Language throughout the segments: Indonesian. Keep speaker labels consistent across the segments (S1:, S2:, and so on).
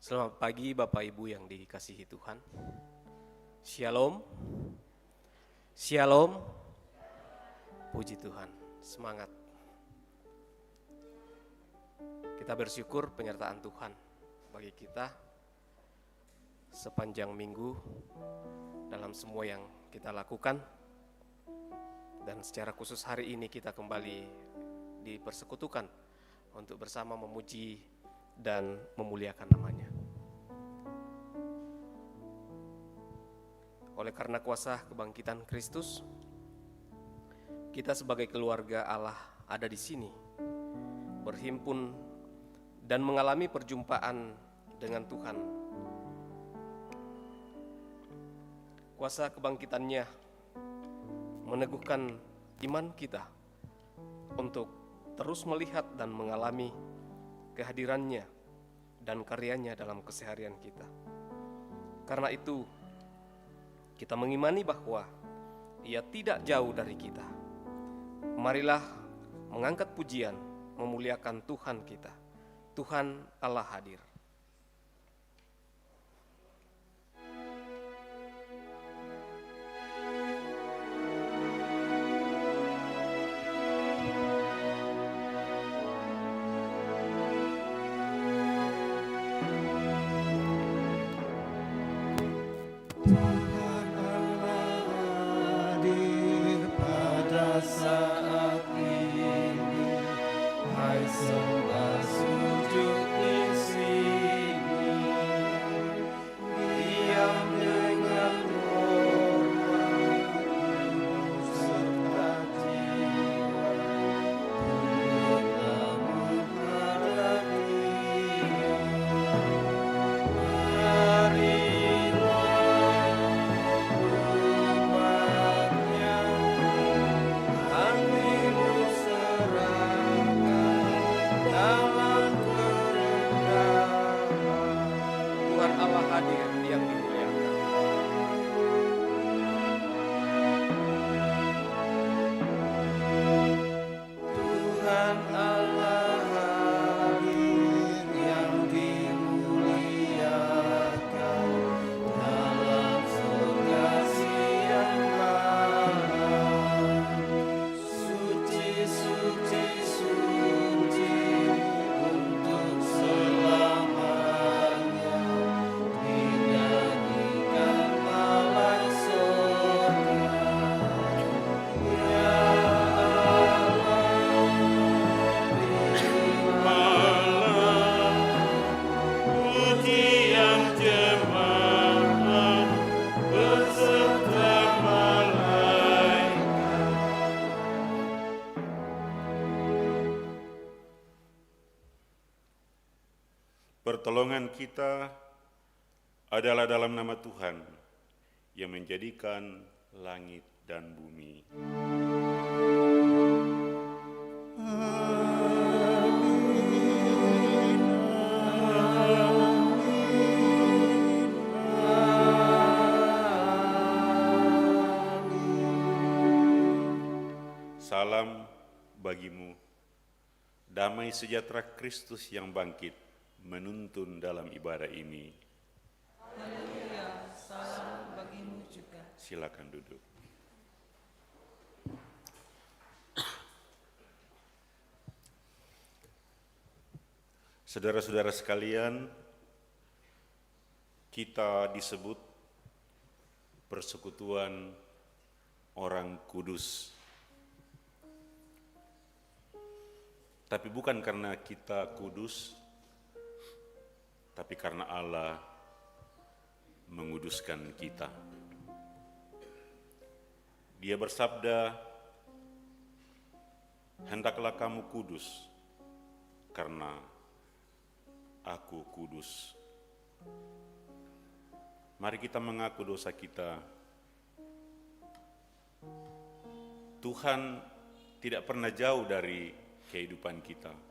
S1: Selamat pagi Bapak Ibu yang dikasihi Tuhan. Shalom. Shalom. Puji Tuhan. Semangat. Kita bersyukur penyertaan Tuhan bagi kita sepanjang minggu dalam semua yang kita lakukan. Dan secara khusus hari ini kita kembali dipersekutukan untuk bersama memuji dan memuliakan namanya. Oleh karena kuasa kebangkitan Kristus, kita sebagai keluarga Allah ada di sini, berhimpun dan mengalami perjumpaan dengan Tuhan. Kuasa kebangkitannya meneguhkan iman kita untuk terus melihat dan mengalami kehadirannya dan karyanya dalam keseharian kita. Karena itu, kita mengimani bahwa Ia tidak jauh dari kita. Marilah mengangkat pujian, memuliakan Tuhan kita. Tuhan Allah hadir.
S2: Pertolongan kita adalah dalam nama Tuhan yang menjadikan langit dan bumi. Salam bagimu, damai sejahtera Kristus yang bangkit menuntun dalam ibadah ini.
S3: Haleluya, salam bagimu juga.
S2: Silakan duduk. Saudara-saudara sekalian, kita disebut persekutuan orang kudus. Tapi bukan karena kita kudus, tapi karena Allah menguduskan kita. Dia bersabda, "Hendaklah kamu kudus, karena Aku kudus." Mari kita mengaku dosa kita. Tuhan tidak pernah jauh dari kehidupan kita.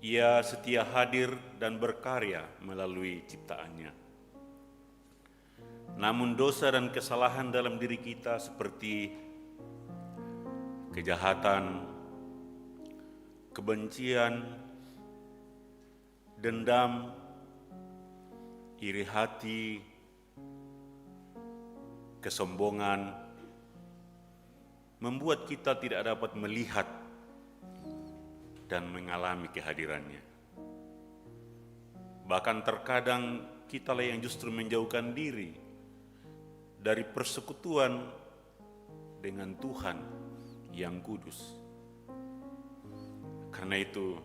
S2: Ia setia hadir dan berkarya melalui ciptaannya. Namun dosa dan kesalahan dalam diri kita seperti kejahatan, kebencian, dendam, iri hati, kesombongan, membuat kita tidak dapat melihat dan mengalami kehadirannya. Bahkan terkadang kitalah yang justru menjauhkan diri dari persekutuan dengan Tuhan yang kudus. Karena itu,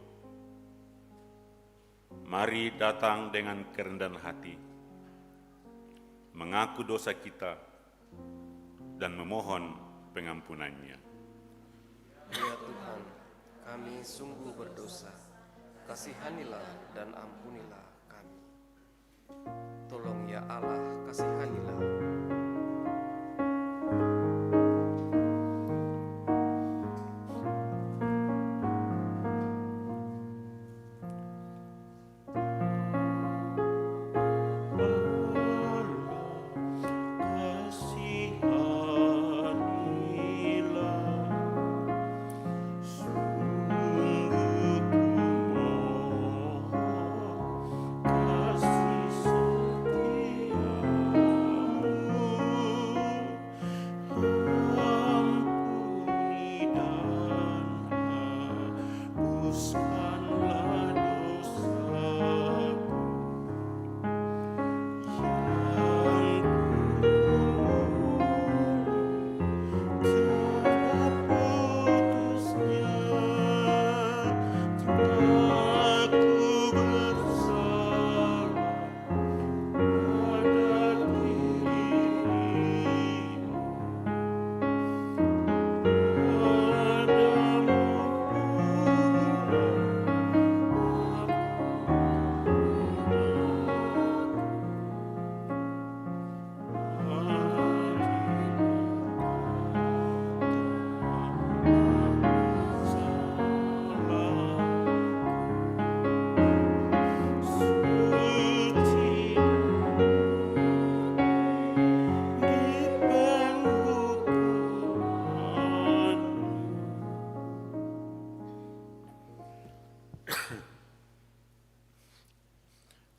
S2: mari datang dengan kerendahan hati, mengaku dosa kita, dan memohon pengampunannya.
S1: Ya Tuhan, kami sungguh berdosa. Kasihanilah dan ampunilah kami. Tolong ya Allah, kasihanilah.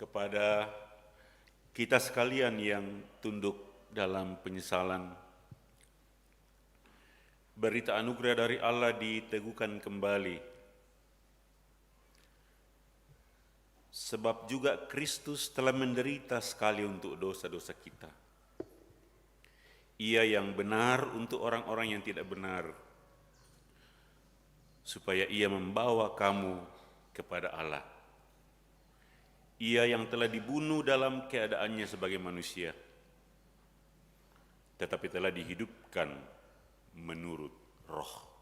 S2: Kepada kita sekalian yang tunduk dalam penyesalan, berita anugerah dari Allah diteguhkan kembali. Sebab juga Kristus telah menderita sekali untuk dosa-dosa kita. Ia yang benar untuk orang-orang yang tidak benar, supaya ia membawa kamu kepada Allah. Ia yang telah dibunuh dalam keadaannya sebagai manusia, tetapi telah dihidupkan menurut Roh.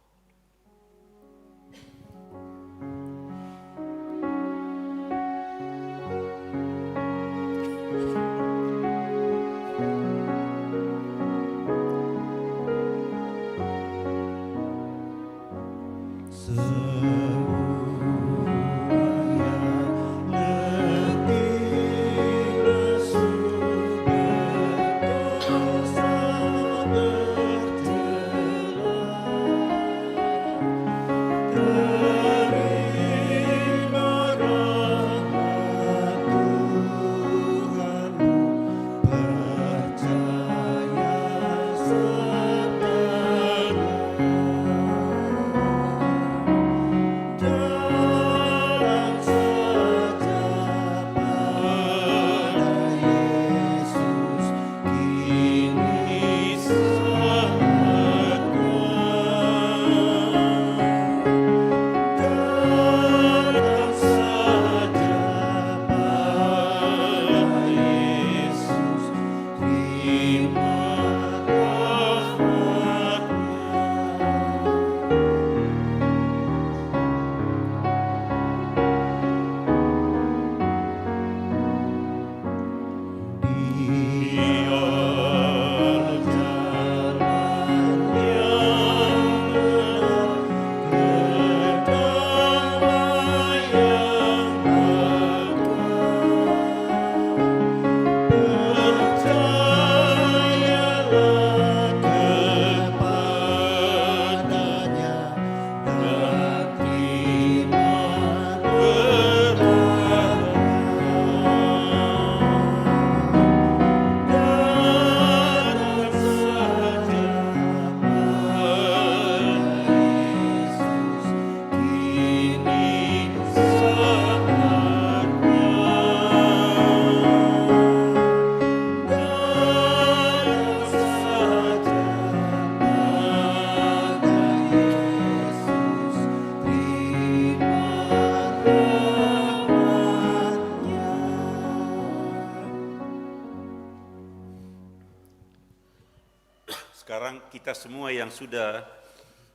S2: Sekarang kita semua yang sudah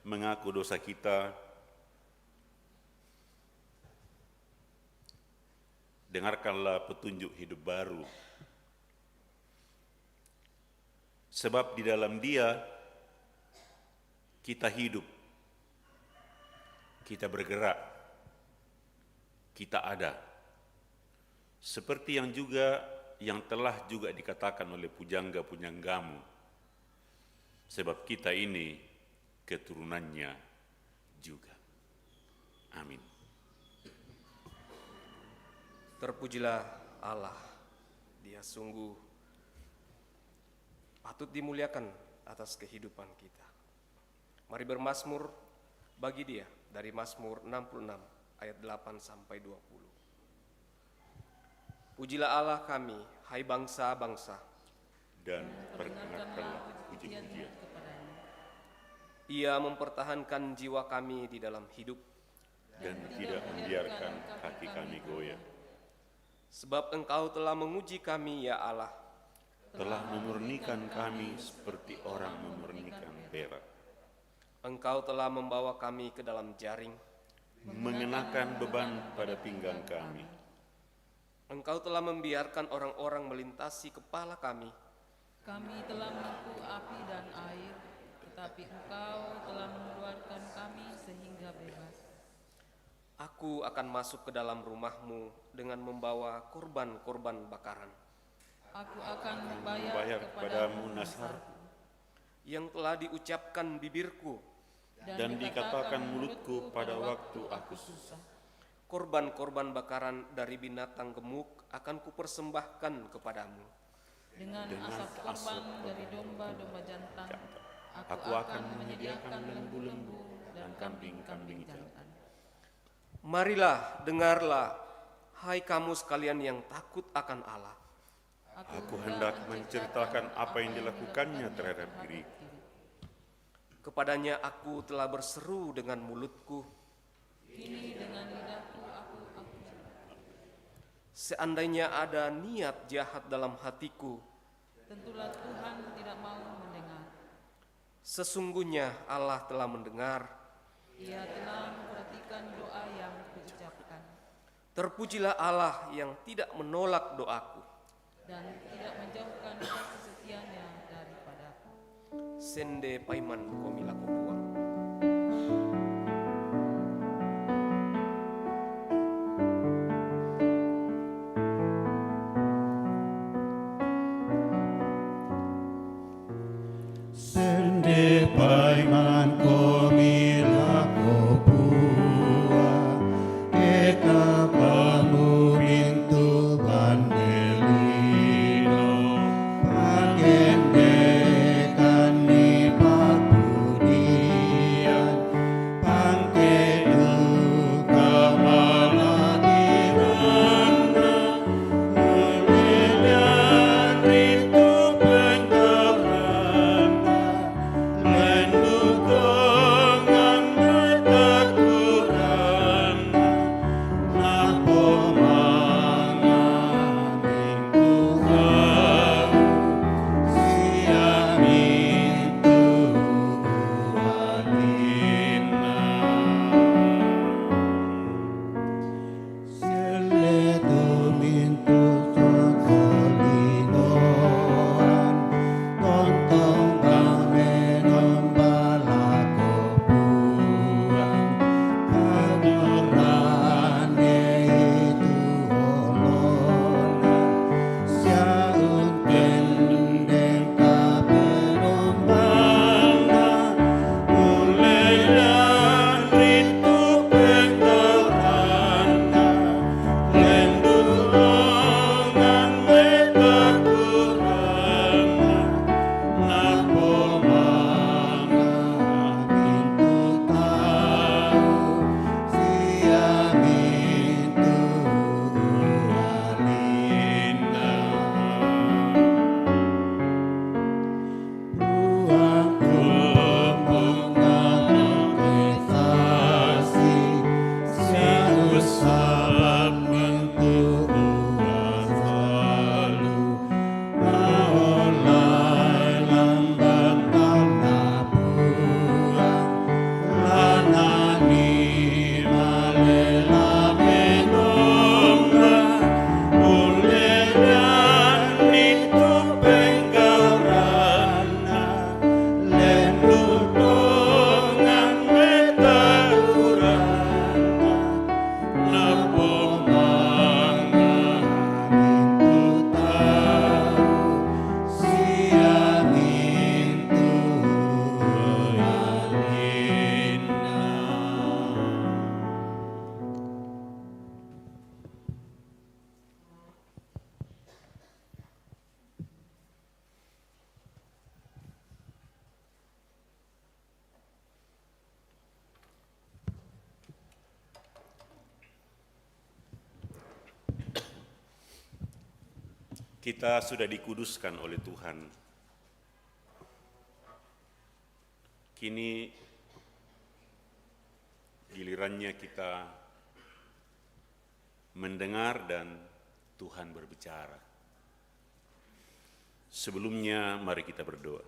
S2: mengaku dosa kita, dengarkanlah petunjuk hidup baru. Sebab di dalam Dia kita hidup, kita bergerak, kita ada. Seperti yang telah juga dikatakan oleh pujangga-pujanggamu. Sebab kita ini keturunannya juga. Amin.
S1: Terpujilah Allah, Dia sungguh patut dimuliakan atas kehidupan kita. Mari bermazmur bagi Dia dari Mazmur 66 ayat 8 sampai 20. Pujilah Allah kami, hai bangsa-bangsa,
S2: Dan perkenalkanlah puji-pujian.
S1: Ia mempertahankan jiwa kami di dalam hidup,
S2: Dan tidak membiarkan kaki kami goyah.
S1: sebab Engkau telah menguji kami, ya Allah.
S2: Telah memurnikan kami seperti orang memurnikan perak.
S1: Engkau telah membawa kami ke dalam jaring,
S2: Mengenakan beban pada pinggang kami.
S1: Engkau telah membiarkan orang-orang melintasi kepala kami.
S3: Kami telah menempuh api dan air, tetapi Engkau telah mengeluarkan kami sehingga bebas.
S1: Aku akan masuk ke dalam rumah-Mu dengan membawa korban-korban bakaran
S3: Aku akan membayar
S2: Membayar
S3: kepadamu
S2: kepadamu nasar
S1: yang telah diucapkan bibirku.
S2: dan dikatakan mulutku pada waktu aku susah.
S1: Korban-korban bakaran dari binatang gemuk akan kupersembahkan kepadamu.
S3: Dengan asap korban dari domba-domba jantan.
S2: Aku akan menyediakan lembu-lembu dan kambing-kambing jantan.
S1: Marilah, dengarlah, hai kamu sekalian yang takut akan Allah.
S2: Aku hendak menceritakan apa yang dilakukannya terhadap diriku.
S1: Kepadanya aku telah berseru dengan mulutku.
S3: Kini dengan lidahku aku
S1: Seandainya ada niat jahat dalam hatiku,
S3: tentulah Tuhan tidak mau mendengar.
S1: sesungguhnya Allah telah mendengar.
S3: Ia telah memperhatikan doa yang kuucapkan
S1: Terpujilah Allah yang tidak menolak doaku.
S3: dan tidak menjauhkan kasih setianya daripadaku.
S1: Sende paiman komila kopuang.
S4: Sende paiman komila kopua Eka pamulintu bandelino Pagendekan ni pabudian Pangkedu kamalatirana Melelian ritu pengerana Lendu
S2: Kita sudah dikuduskan oleh Tuhan. Kini gilirannya kita mendengar dan Tuhan berbicara. Sebelumnya mari kita berdoa.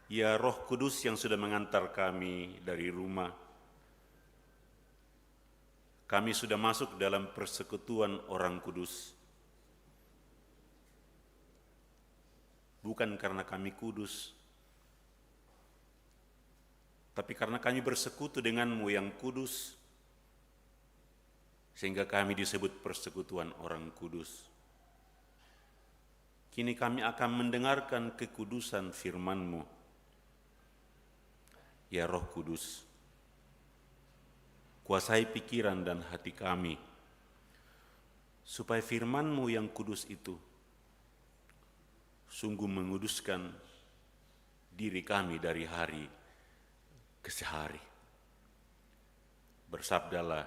S2: Ya Roh Kudus yang sudah mengantar kami dari rumah, kami sudah masuk dalam persekutuan orang kudus. Bukan karena kami kudus, tapi karena kami bersekutu denganmu yang kudus, sehingga kami disebut persekutuan orang kudus. Kini kami akan mendengarkan kekudusan firman-Mu. Ya Roh Kudus, kuasai pikiran dan hati kami, supaya firman-Mu yang kudus itu sungguh menguduskan diri kami dari hari ke hari. Bersabdalah,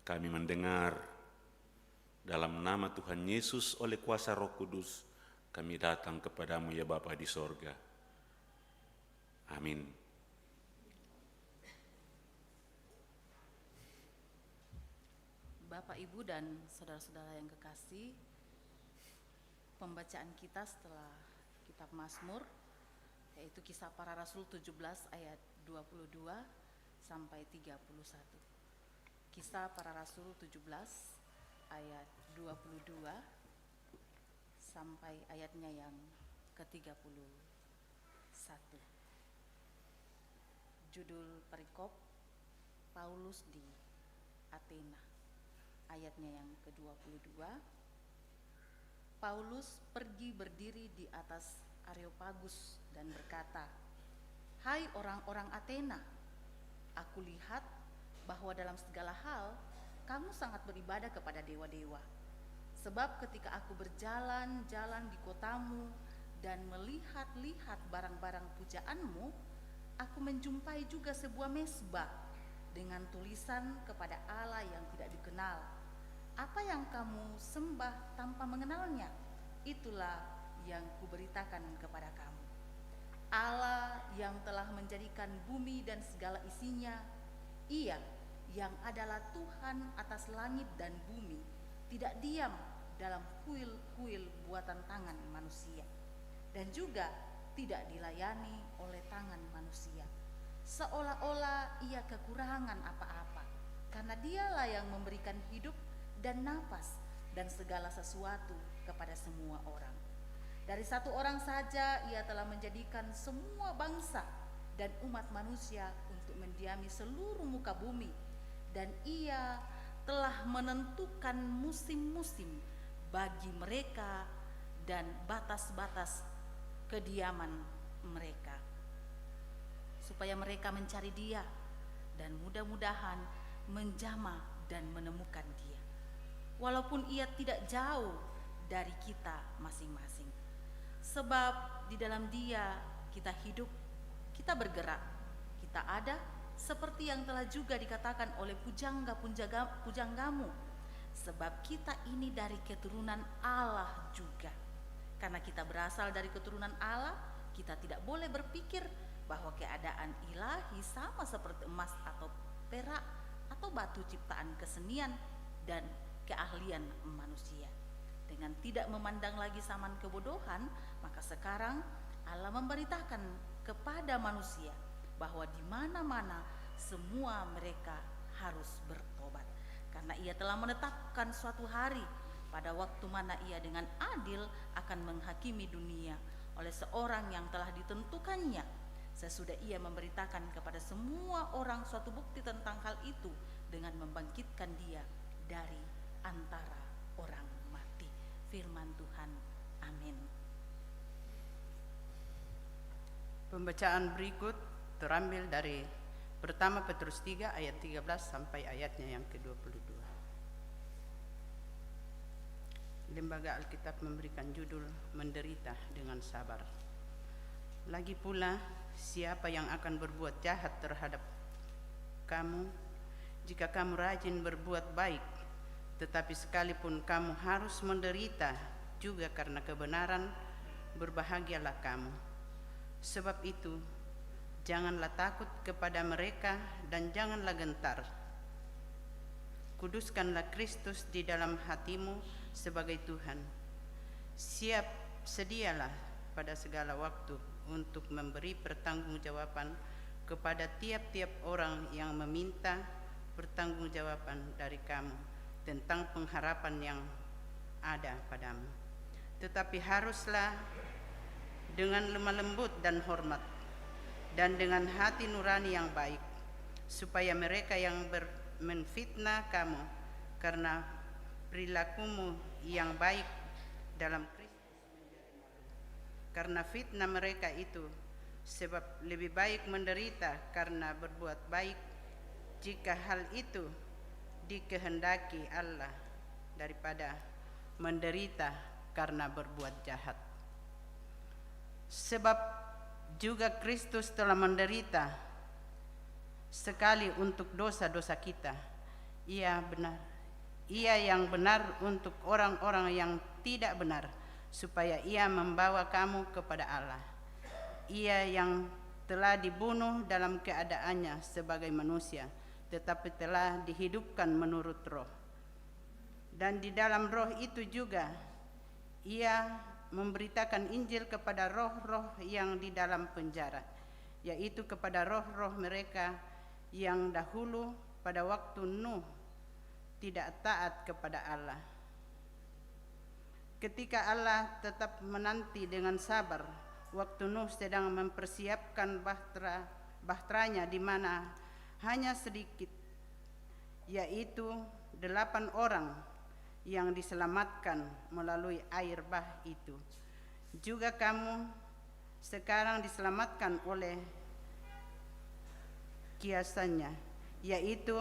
S2: kami mendengar dalam nama Tuhan Yesus oleh kuasa Roh Kudus, kami datang kepadamu ya Bapa di sorga. Amin.
S5: Bapak, Ibu, dan saudara-saudara yang kekasih, pembacaan kita setelah kitab Mazmur, yaitu Kisah Para Rasul 17 ayat 22 sampai 31. Kisah Para Rasul 17 ayat 22 sampai ayatnya yang ke-31. Judul perikop, Paulus di Athena. Ayatnya yang ke-22. Paulus pergi berdiri di atas Areopagus dan berkata, "Hai orang-orang Athena, aku lihat bahwa dalam segala hal kamu sangat beribadah kepada dewa-dewa. Sebab ketika aku berjalan-jalan di kotamu dan melihat-lihat barang-barang pujaanmu, aku menjumpai juga sebuah mezbah dengan tulisan kepada Allah yang tidak dikenal. Apa yang kamu sembah tanpa mengenalnya, itulah yang kuberitakan kepada kamu. Allah yang telah menjadikan bumi dan segala isinya, Ia yang adalah Tuhan atas langit dan bumi, tidak diam dalam kuil-kuil buatan tangan manusia, dan juga tidak dilayani oleh tangan manusia, seolah-olah Ia kekurangan apa-apa, karena Dialah yang memberikan hidup dan napas dan segala sesuatu kepada semua orang. Dari satu orang saja Ia telah menjadikan semua bangsa dan umat manusia untuk mendiami seluruh muka bumi, dan Ia telah menentukan musim-musim bagi mereka dan batas-batas kediaman mereka, supaya mereka mencari Dia dan mudah-mudahan menjamah dan menemukan Dia, walaupun Ia tidak jauh dari kita masing-masing. Sebab di dalam Dia kita hidup, kita bergerak, kita ada, seperti yang telah juga dikatakan oleh pujanggamu, sebab kita ini dari keturunan Allah juga. Karena kita berasal dari keturunan Allah, kita tidak boleh berpikir bahwa keadaan ilahi sama seperti emas atau perak atau batu ciptaan kesenian dan keahlian manusia. Dengan tidak memandang lagi zaman kebodohan, maka sekarang Allah memberitakan kepada manusia bahwa di mana-mana semua mereka harus bertobat, karena Ia telah menetapkan suatu hari pada waktu mana Ia dengan adil akan menghakimi dunia oleh seorang yang telah ditentukannya, sesudah Ia memberitakan kepada semua orang suatu bukti tentang hal itu dengan membangkitkan Dia dari antara orang mati. Firman Tuhan. Amin.
S6: Pembacaan berikut terambil dari pertama Petrus 3 ayat 13 sampai ayatnya yang ke-22. Lembaga Alkitab memberikan judul Menderita dengan Sabar. Lagi pula, siapa yang akan berbuat jahat terhadap kamu, jika kamu rajin berbuat baik, tetapi sekalipun kamu harus menderita juga karena kebenaran, berbahagialah kamu. Sebab itu, janganlah takut kepada mereka dan janganlah gentar. Kuduskanlah Kristus di dalam hatimu sebagai Tuhan. Sedialah pada segala waktu untuk memberi pertanggungjawaban kepada tiap-tiap orang yang meminta pertanggungjawaban dari kamu tentang pengharapan yang ada padamu. Tetapi haruslah dengan lemah lembut dan hormat, dan dengan hati nurani yang baik, supaya mereka yang menfitnah kamu karena perilakumu yang baik dalam Kristus menjadi malu. Karena fitnah mereka itu, sebab lebih baik menderita karena berbuat baik, jika hal itu dikehendaki Allah, daripada menderita karena berbuat jahat. Sebab juga Kristus telah menderita sekali untuk dosa-dosa kita. Ia yang benar untuk orang-orang yang tidak benar, supaya ia membawa kamu kepada Allah. Ia yang telah dibunuh dalam keadaannya sebagai manusia, tetapi telah dihidupkan menurut roh. Dan di dalam roh itu juga ia memberitakan Injil kepada roh-roh yang di dalam penjara, yaitu kepada roh-roh mereka yang dahulu pada waktu Nuh tidak taat kepada Allah. Ketika Allah tetap menanti dengan sabar waktu Nuh sedang mempersiapkan bahteranya, di mana hanya sedikit, yaitu 8 orang yang diselamatkan melalui air bah itu. Juga kamu sekarang diselamatkan oleh kiasannya, yaitu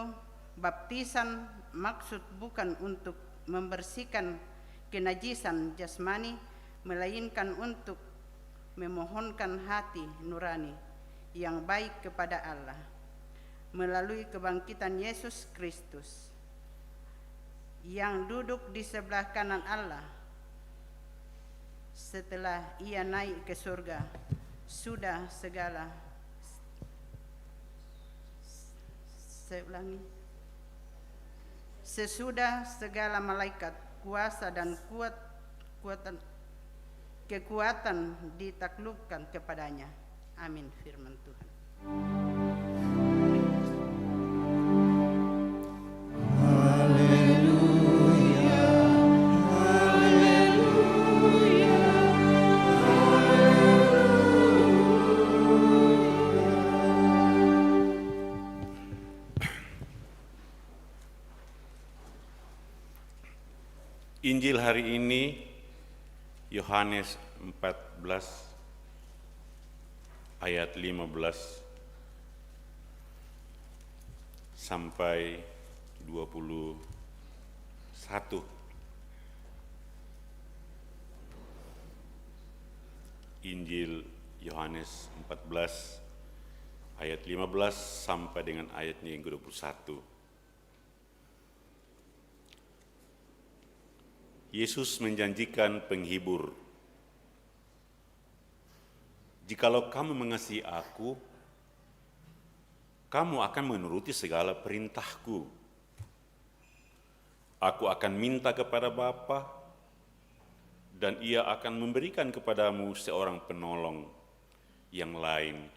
S6: baptisan, maksud bukan untuk membersihkan kenajisan jasmani, melainkan untuk memohonkan hati nurani yang baik kepada Allah melalui kebangkitan Yesus Kristus, yang duduk di sebelah kanan Allah setelah ia naik ke surga. Sesudah segala malaikat, kuasa dan kekuatan ditaklukkan kepadanya. Amin. Firman Tuhan.
S2: Injil hari ini Yohanes 14 ayat 15 sampai 21. Injil Yohanes 14 ayat 15 sampai dengan ayatnya yang ke-21. Yesus menjanjikan penghibur. Jikalau kamu mengasihi aku, kamu akan menuruti segala perintahku. Aku akan minta kepada Bapa, dan ia akan memberikan kepadamu seorang penolong yang lain,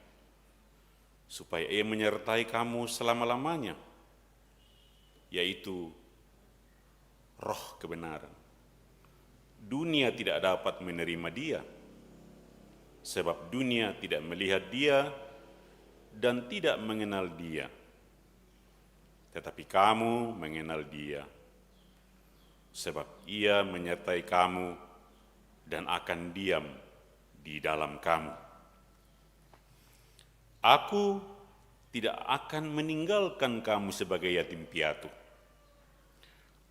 S2: supaya ia menyertai kamu selama-lamanya, yaitu Roh kebenaran. Dunia tidak dapat menerima dia, sebab dunia tidak melihat dia dan tidak mengenal dia. Tetapi kamu mengenal dia, sebab ia menyertai kamu dan akan diam di dalam kamu. Aku tidak akan meninggalkan kamu sebagai yatim piatu.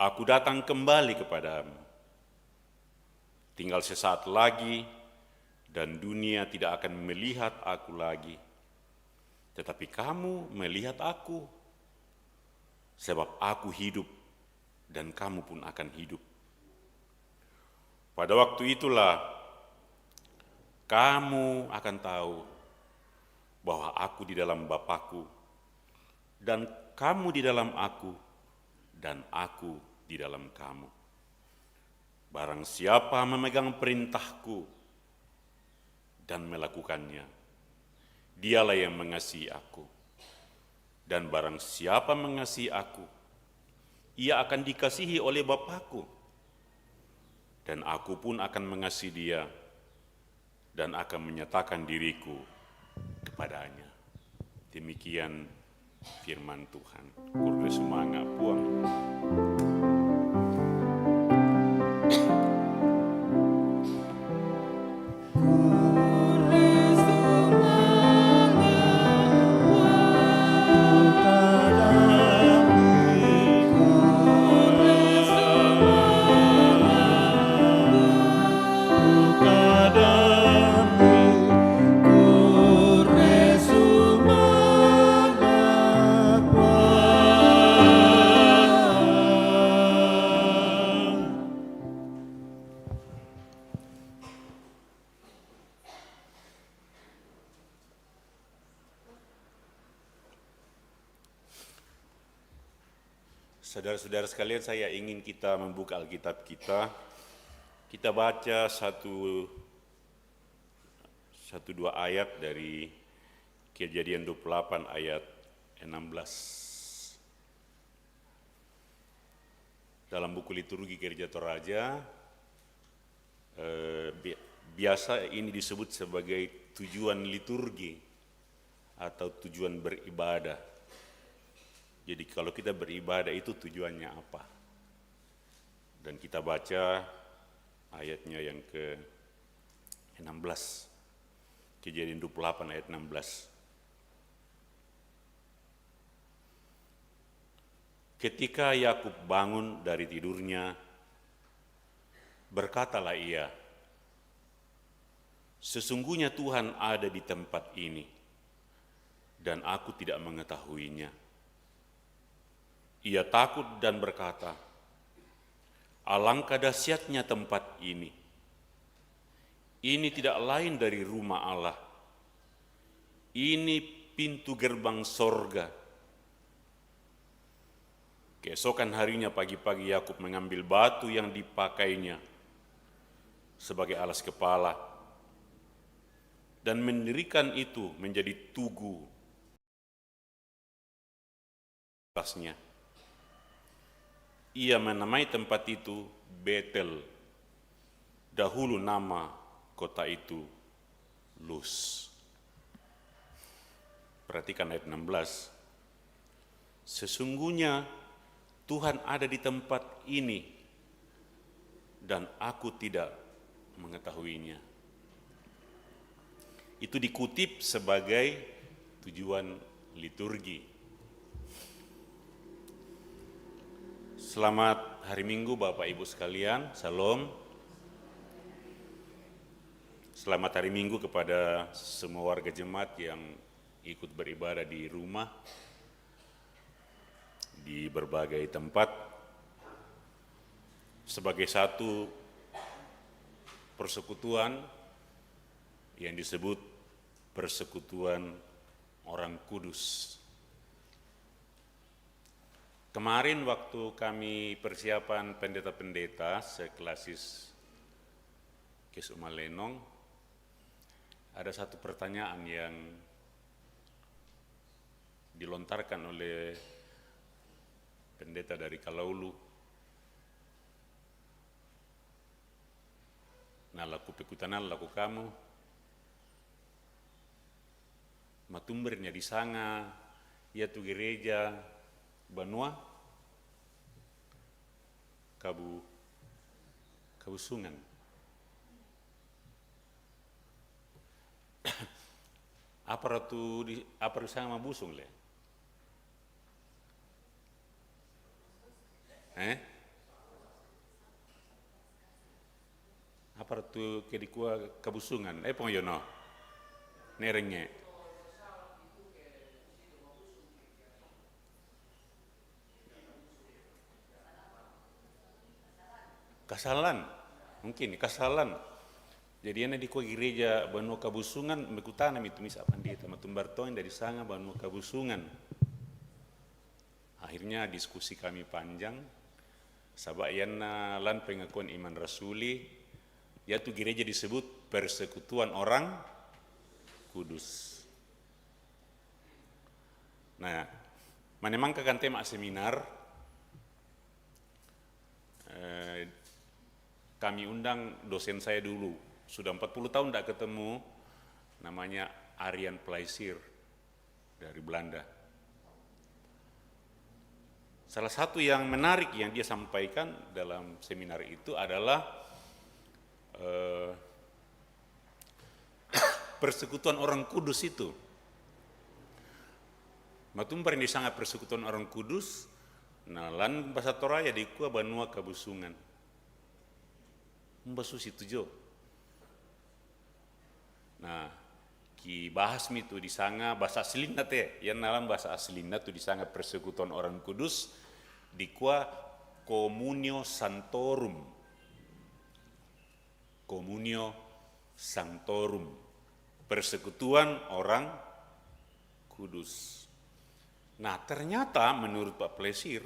S2: Aku datang kembali kepadamu. Tinggal sesaat lagi, dan dunia tidak akan melihat aku lagi. Tetapi kamu melihat aku, sebab aku hidup dan kamu pun akan hidup. Pada waktu itulah kamu akan tahu bahwa aku di dalam Bapa-Ku dan kamu di dalam aku dan aku di dalam kamu. Barang siapa memegang perintahku dan melakukannya, dialah yang mengasihi aku. Dan barang siapa mengasihi aku, ia akan dikasihi oleh Bapa-Ku. Dan aku pun akan mengasihi dia dan akan menyatakan diriku kepadanya. Demikian firman Tuhan. Kurnia semangat puang. Saudara-saudara sekalian, saya ingin kita membuka Alkitab kita. Kita baca satu dua ayat dari Kejadian 28 ayat 16. Dalam buku liturgi Gereja Toraja, biasa ini disebut sebagai tujuan liturgi atau tujuan beribadah. Jadi kalau kita beribadah itu tujuannya apa? Dan kita baca ayatnya yang ke-16. Kejadian 28 ayat 16. Ketika Yakub bangun dari tidurnya, berkatalah ia, "Sesungguhnya Tuhan ada di tempat ini, dan aku tidak mengetahuinya." Ia takut dan berkata, "Alangkah dahsyatnya tempat ini. Ini tidak lain dari rumah Allah. Ini pintu gerbang sorga." Keesokan harinya pagi-pagi Yakub mengambil batu yang dipakainya sebagai alas kepala dan mendirikan itu menjadi tugu atasnya. Ia menamai tempat itu Betel. Dahulu nama kota itu Luz. Perhatikan ayat 16. Sesungguhnya Tuhan ada di tempat ini dan aku tidak mengetahuinya. Itu dikutip sebagai tujuan liturgi. Selamat hari Minggu Bapak Ibu sekalian, Salam. Selamat hari Minggu kepada semua warga jemaat yang ikut beribadah di rumah, di berbagai tempat, sebagai satu persekutuan yang disebut persekutuan orang kudus. Kemarin waktu kami persiapan pendeta-pendeta seklasis Kesuma Lenong, ada satu pertanyaan yang dilontarkan oleh pendeta dari Kalaulu. Nah, laku pekutanal laku kamu, matumbernya di sana, ya tu gereja Banua, Kabusungan. Apa di sana mabusung le? Apa tu kedikua Kabusungan? Pengyono, nerengnya. kasalan, mungkin kasalan. Jadi ana di ko gereja Banua Kabusungan mekutanam itu misa pandita matumbartoin dari sanga Banua Kabusungan. Akhirnya diskusi kami panjang, sabayana lan pengakuan iman rasuli, yaitu gereja disebut Persekutuan Orang Kudus. Nah, menemangkan tema seminar, kami undang dosen saya dulu, sudah 40 tahun tidak ketemu, namanya Arjan Pleisier dari Belanda. Salah satu yang menarik yang dia sampaikan dalam seminar itu adalah Persekutuan Orang Kudus itu. Matumbar ini sangat Persekutuan Orang Kudus, nah lan bahasa Toraya di Kua Banua Kabusungan. Mbasus itu jo. Nah, ki bahas itu di sanga bahasa aslina teh, yang dalam bahasa aslina tu di sanga Persekutuan Orang Kudus di Kua Communio Sanctorum. Communio Sanctorum. Persekutuan Orang Kudus. Nah, ternyata menurut Pak Pleisier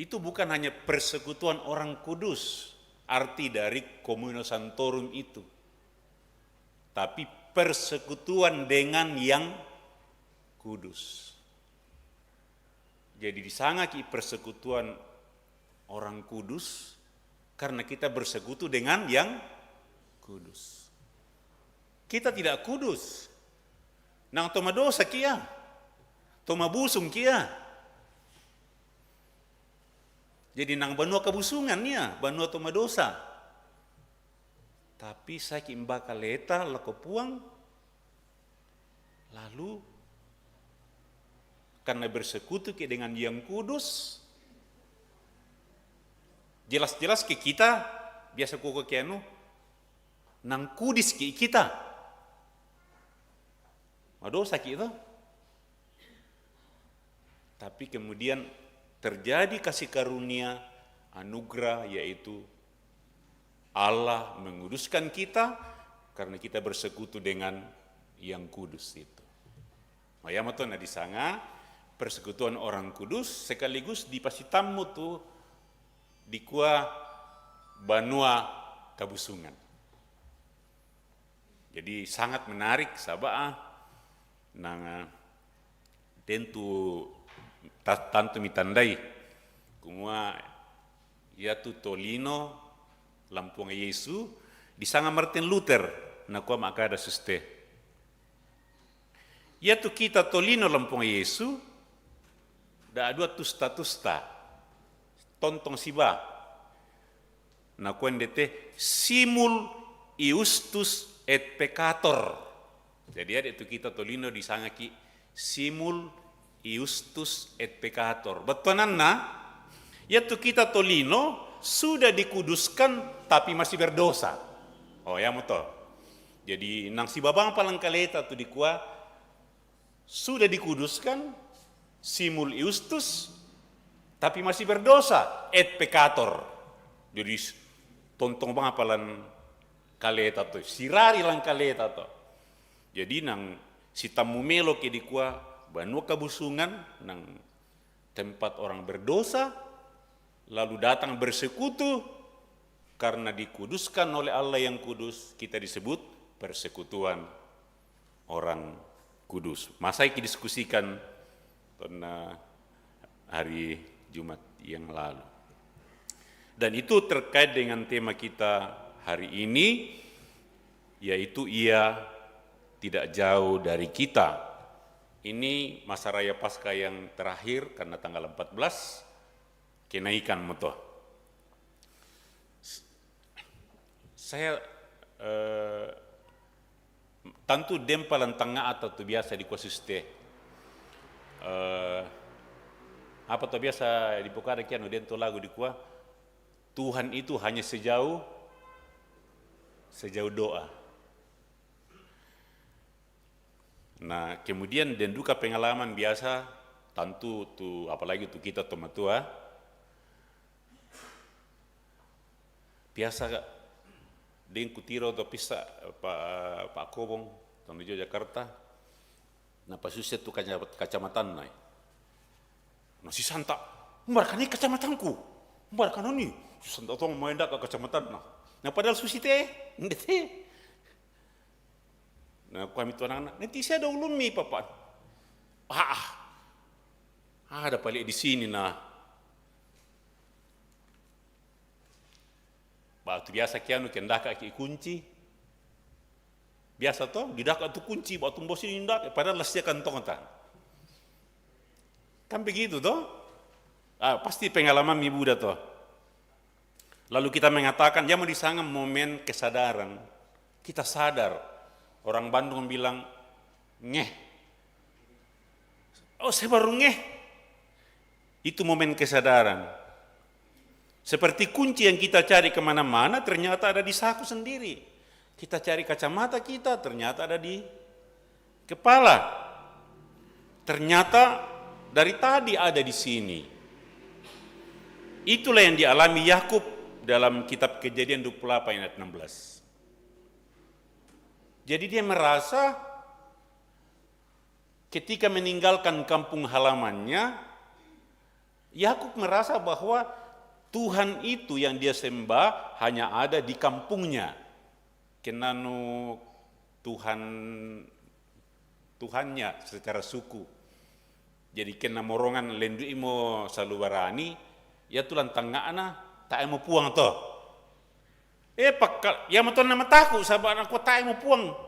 S2: itu bukan hanya Persekutuan Orang Kudus, arti dari Communio Sanctorum itu, tapi persekutuan dengan yang kudus. Jadi disangaki persekutuan orang kudus karena kita bersekutu dengan yang kudus. Kita tidak kudus, nang toma dosa kia, toma busung kia. Jadi nang Banua Kabusungan ya, Banua toma dosa. Tapi saya kimbaka leta lako puang, lalu karena bersekutu dengan yang kudus, jelas-jelas ke kita, biasa koko kianu, nang kudis ke kita. Madosa kita. Tapi kemudian terjadi kasih karunia, anugerah, yaitu Allah menguduskan kita karena kita bersekutu dengan yang kudus itu. Mayamaton di sanga persekutuan orang kudus sekaligus di Pasitamu tuh di Kua Banua Kabusungan. Jadi sangat menarik sabaa nang tentu tantu mitandai kumua ya tu Tolino Lampuang Yesu di sanga Martin Luther na kuam akada suste. Ya tu kita Tolino Lampuang Yesu da dua tusta tontong siba na kuan dete simul iustus et peccator. Jadi ada itu kita Tolino di sanga ki simul iustus et peccator. Betonanna ya tu kita Tolino sudah dikuduskan tapi masih berdosa. Oh ya moto. Jadi nang si babang palang kaleta tu dikua sudah dikuduskan simul iustus tapi masih berdosa et peccator. Jadi tontong bang palang kaleta tu sirari lang kaleta tu. Jadi nang si tamu melo ke dikua Banua Kabusungan nang tempat orang berdosa lalu datang bersekutu karena dikuduskan oleh Allah yang kudus, kita disebut persekutuan orang kudus. Masa ini diskusikan pada hari Jumat yang lalu. Dan itu terkait dengan tema kita hari ini, yaitu Ia tidak jauh dari kita. Ini masa raya Paskah yang terakhir karena tanggal 14, kenaikan moto. Saya tentu dempalan tengah atau tu biasa di kuasuste. Apa tu biasa di pokada kian dento lagu di kuah. Tuhan itu hanya sejauh doa. Nah, kemudian dan duka pengalaman biasa tentu tu apalagi tu kita tomatua. biasa dengan kutiro atau pisa Pak Kobong di Jakarta. Nah pas susah tuh kacamatan naik. Nah si Santa, membarkan ini kacamatanku, membarkan ini. Si Santa tuh main dak ke kacamatan. Nah padahal susi teh, nah kami tuh anak-anak, nanti saya ada ulumi papa. Ada paling di sini nah. Batu biasa kianu kendaka ki kunci. Biasa toh, di daka tu kunci, batu bos ini ndak, padahal lasnya kantong tan. Kan begitu toh? Pasti pengalaman ibu dah toh. Lalu kita mengatakan, jangan disangka momen kesadaran. Kita sadar. Orang Bandung bilang, ngeh. Oh saya baru ngeh. Itu momen kesadaran. Seperti kunci yang kita cari kemana-mana, ternyata ada di saku sendiri. Kita cari kacamata kita, ternyata ada di kepala. Ternyata dari tadi ada di sini. Itulah yang dialami Yakub dalam kitab Kejadian 28 ayat 16. Jadi dia merasa ketika meninggalkan kampung halamannya, Yakub merasa bahwa Tuhan itu yang dia sembah hanya ada di kampungnya. Kenanu Tuhannya secara suku. Jadi kena morongan lendu imo salubarani, ya tulan tangana tak mau puang toh. Pakal, ya maton nama taku sahabat aku tak mau puang.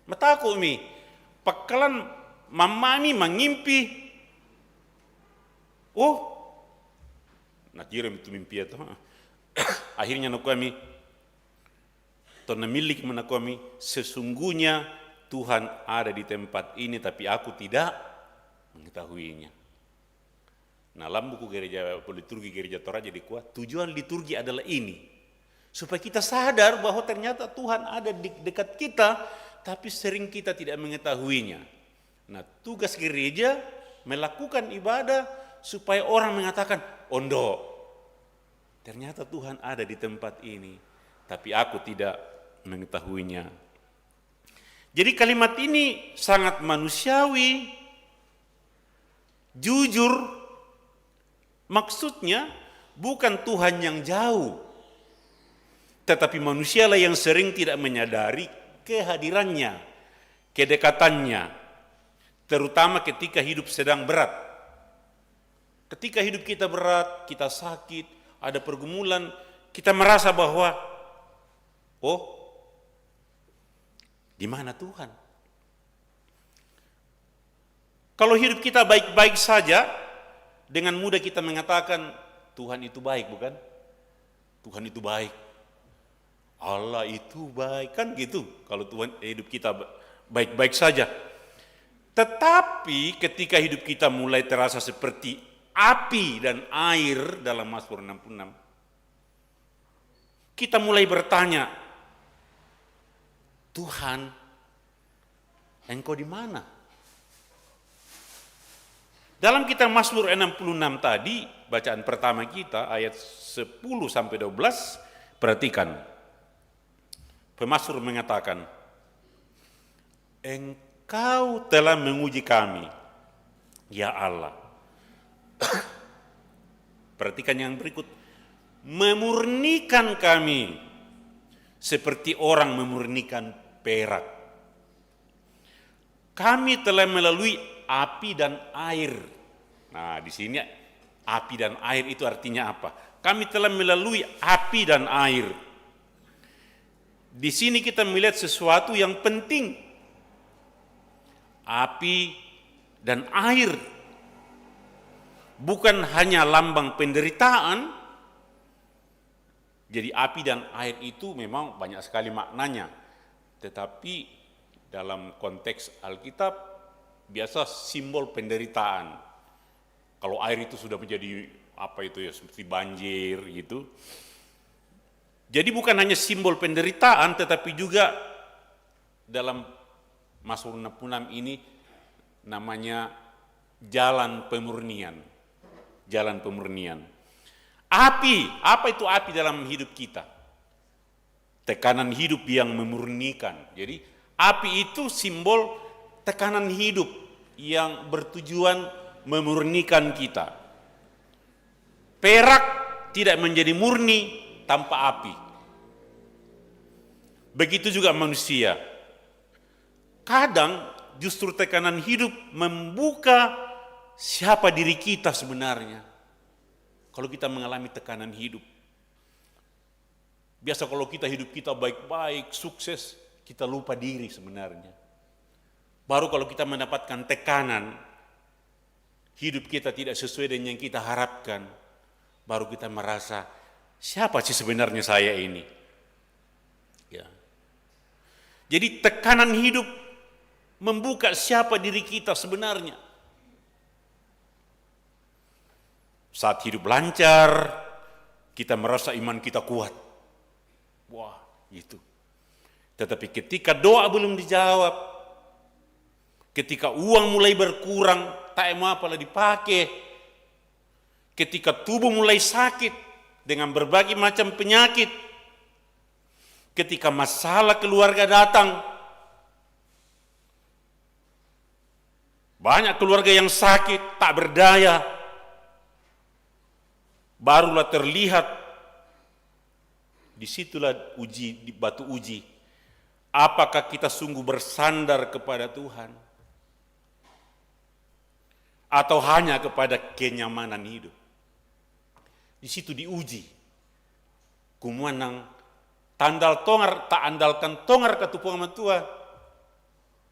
S2: Mataku mi. Pakalan mama mi mengimpi. Nak kirim itu mimpi itu. Akhirnya nak kami tona milik mana kami, sesungguhnya Tuhan ada di tempat ini tapi aku tidak mengetahuinya. Nah, dalam buku gereja liturgi gereja Toraja di kuat, tujuan liturgi adalah ini. Supaya kita sadar bahwa ternyata Tuhan ada di dekat kita tapi sering kita tidak mengetahuinya. Nah, tugas gereja melakukan ibadah supaya orang mengatakan, "Ondo, ternyata Tuhan ada di tempat ini, tapi aku tidak mengetahuinya." Jadi kalimat ini sangat manusiawi, jujur. Maksudnya bukan Tuhan yang jauh, tetapi manusialah yang sering tidak menyadari kehadirannya, kedekatannya, terutama ketika hidup sedang berat. Ketika hidup kita berat, kita sakit, ada pergumulan, kita merasa bahwa, di mana Tuhan? Kalau hidup kita baik-baik saja, dengan mudah kita mengatakan, Tuhan itu baik, bukan? Tuhan itu baik. Allah itu baik, kan gitu. Kalau Tuhan hidup kita baik-baik saja. Tetapi ketika hidup kita mulai terasa seperti api dan air dalam Mazmur 66, kita mulai bertanya, Tuhan, Engkau di mana? Dalam kitab Mazmur 66 tadi, bacaan pertama kita ayat 10 sampai 12, perhatikan. Pemazmur mengatakan, Engkau telah menguji kami, ya Allah. Perhatikan yang berikut, memurnikan kami seperti orang memurnikan perak. Kami telah melalui api dan air. Nah, di sini api dan air itu artinya apa? Kami telah melalui api dan air. Di sini kita melihat sesuatu yang penting. Api dan air bukan hanya lambang penderitaan. Jadi api dan air itu memang banyak sekali maknanya. Tetapi dalam konteks Alkitab biasa simbol penderitaan. Kalau air itu sudah menjadi apa itu ya, seperti banjir gitu. Jadi bukan hanya simbol penderitaan, tetapi juga dalam Mazmur 66 ini namanya jalan pemurnian. Jalan pemurnian. Api, apa itu api dalam hidup kita? tekanan hidup yang memurnikan. Jadi api itu simbol tekanan hidup yang bertujuan memurnikan kita. Perak tidak menjadi murni tanpa api. Begitu juga manusia. Kadang justru tekanan hidup membuka siapa diri kita sebenarnya. Kalau kita mengalami tekanan hidup. Biasa kalau kita hidup kita baik-baik, sukses, kita lupa diri sebenarnya. Baru kalau kita mendapatkan tekanan, hidup kita tidak sesuai dengan yang kita harapkan, baru kita merasa, siapa sih sebenarnya saya ini? Ya. Jadi tekanan hidup membuka siapa diri kita sebenarnya. Saat hidup lancar, kita merasa iman kita kuat. Wah, itu. Tetapi ketika doa belum dijawab, ketika uang mulai berkurang, tak mau apalah dipakai, ketika tubuh mulai sakit dengan berbagai macam penyakit, ketika masalah keluarga datang, banyak keluarga yang sakit, tak berdaya, barulah terlihat. Disitulah uji, di batu uji. Apakah kita sungguh bersandar kepada Tuhan? Atau hanya kepada kenyamanan hidup? Di situ diuji. Kumanang tandal tongar, tak andalkan tongar katupuang matua.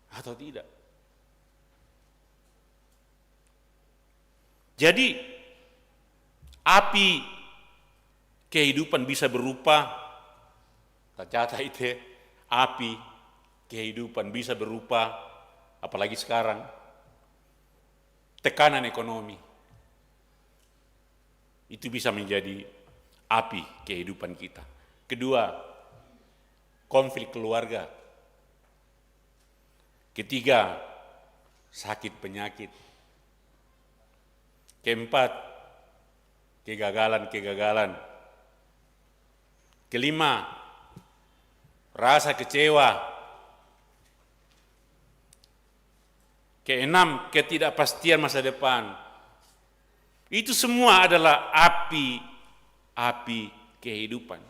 S2: Atau tidak? Jadi, api kehidupan bisa berupa, tercatat itu, api kehidupan bisa berupa, apalagi sekarang, tekanan ekonomi. Itu bisa menjadi api kehidupan kita. Kedua, konflik keluarga. Ketiga, sakit penyakit. Keempat, kegagalan. Kelima, rasa kecewa. Keenam, ketidakpastian masa depan. Itu semua adalah api kehidupan.